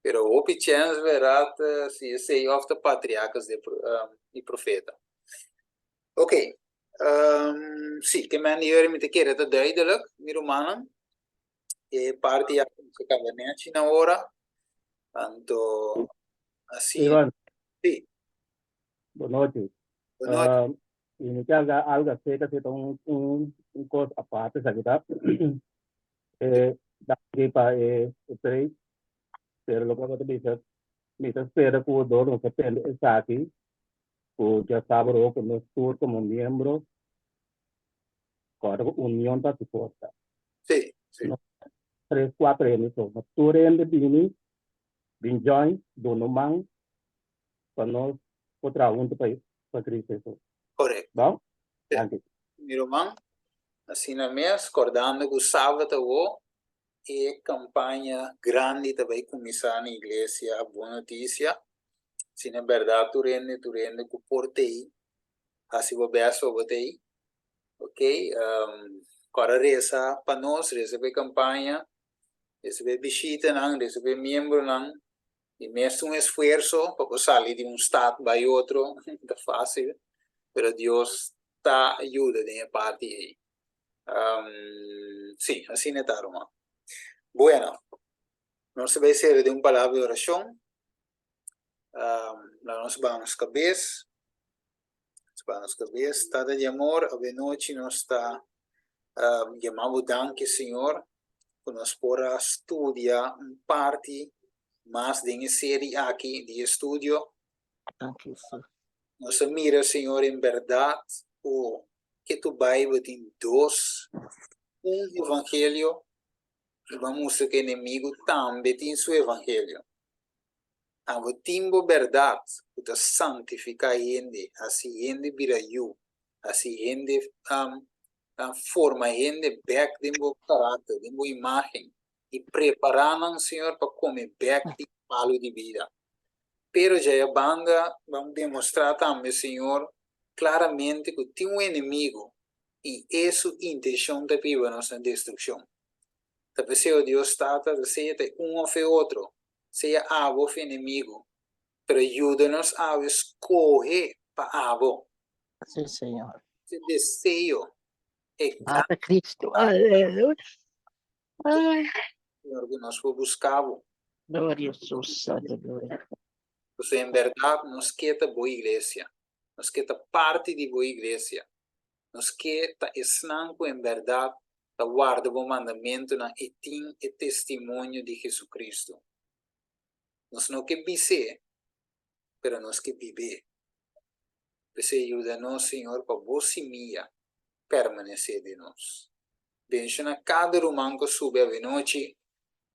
Pero hope chance verat si sei of the patriarcas di profeta. Oké. Sì, che maniere mi te chiede da duidelijk, mi romanen. E parti a cavaneci na ora. Tanto assim. Ivan, Sì, boa noite. buonanotte. Iniciar algo acerca de un coisa à parte, sabe, tá? Daqui para o três, pero lo que eu disse, me espera que o dono não se pende está aqui, o já sabe o que nos tour como membro, com a união da suporta. Sì, sì. 3, 4 anos, mas tour ainda bem join, dono man, para nós, outra para Cristo. Corretto. Bom? Sì. Anche. Mi roman, assim na mia, scordando que o sábado o e campanha grande também começar na igreja, a boa notícia. Se na verdade tu rende que portei, assim vou ver só botei, ok? Agora reza para nós, receber campanha, receber visita, não, receber membro, não, e mesmo esforço para sair de estado para outro, não é fácil, mas Deus está ajuda da minha parte aí. Sim, assim está, Roma. Bueno, nós vai ser de palavra de oração. Nós vamos cabeça. Estado de amor, a noite nós está chamando danke, Senhor, que nós podemos estudar parte mais de série aqui de estudo. Nós mira, Senhor, em verdade, o que tu Bíblia tem dois, evangelho, e vamos mostrar que o inimigo também tem seu evangelho. A timbo verdade, que tu santifica a gente, assim gente vira you, assim gente forma gente back de meu caráter, de minha imagem, e preparando, Senhor, para comer back de palo de vida. Pero já a banda, vamos demonstrar também, Senhor, claramente que tem inimigo, e essa intenção de viver nossa destruição. Talvez se Deus trata de ser ou outro, seja avo ou inimigo, pero ajuda-nos a escolher para avo. Sim, Senhor. Esse desejo é Ave Cristo. Aleluia. Ai, Senhor, que nós buscávamos. glória a Jesus. Aleluia. Porque, em verdade, nos quer boa igreja. Nos quer parte de boa igreja. Nos quer ensinar em verdade a guarda o mandamento e tem o testemunho de Jesus Cristo. Nós não quer viver, mas nós quer viver. Você ajuda-nos, Senhor, para você minha permanecer de nós. Benção cada romano que sube a noite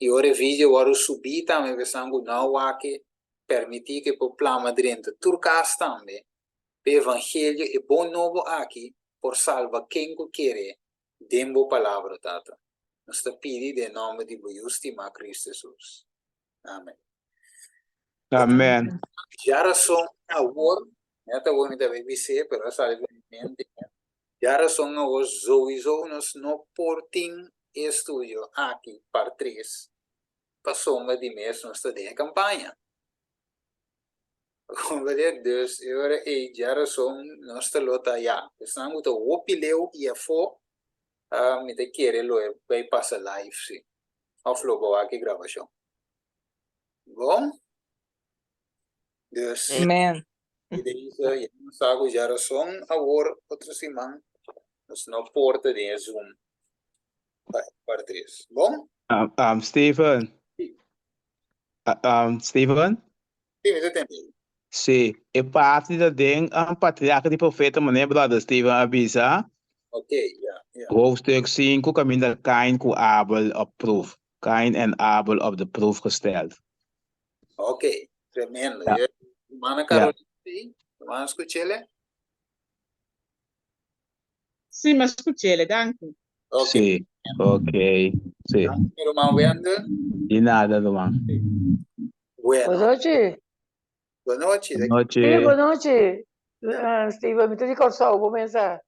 e ora vídeo, ora subir também, pensando não aqui, permitir que o plama dentro turcas também, o evangelho é bom novo aqui, por salvar quem quer, dembo palavra, tata. Nós te pedimos em nome de Justima Cristo Jesus. Amém. Amen. Já são agora, até agora me deve dizer, mas sabe bem, já são agora sowieso nós não portem estúdio aqui para 3. Passou uma de mês nós estamos em campanha. Como Deus, agora já são nós estamos já. Estamos o opileu e a fo, me te querer lo vai passar live sim. Of logo aqui gravação. Bom? Deus. Amen. E daí sago já são agora outra semana nós não porta de Zoom para 3. Bom? Stephen. Stephen? Sim, eu entendi. Sim. E parte da den patriarca de profeta, mané, brother Stephen avisa. Ok, ja. Hoofdstuk 5, caminho Cain com Abel op proef. Cain en Abel op de proef gesteld. Ok, tremendo. Ja. Mana Carolina, sim? Mana escutele? Sim, mas escutei, danke. Ok. Sim, ok. Sim. Irmão Wender? De nada, irmão. Bueno. Boa noite. Boa noite. Boa noite. Sim, boa noite. Steve, mi ti ricordo, vou pensare.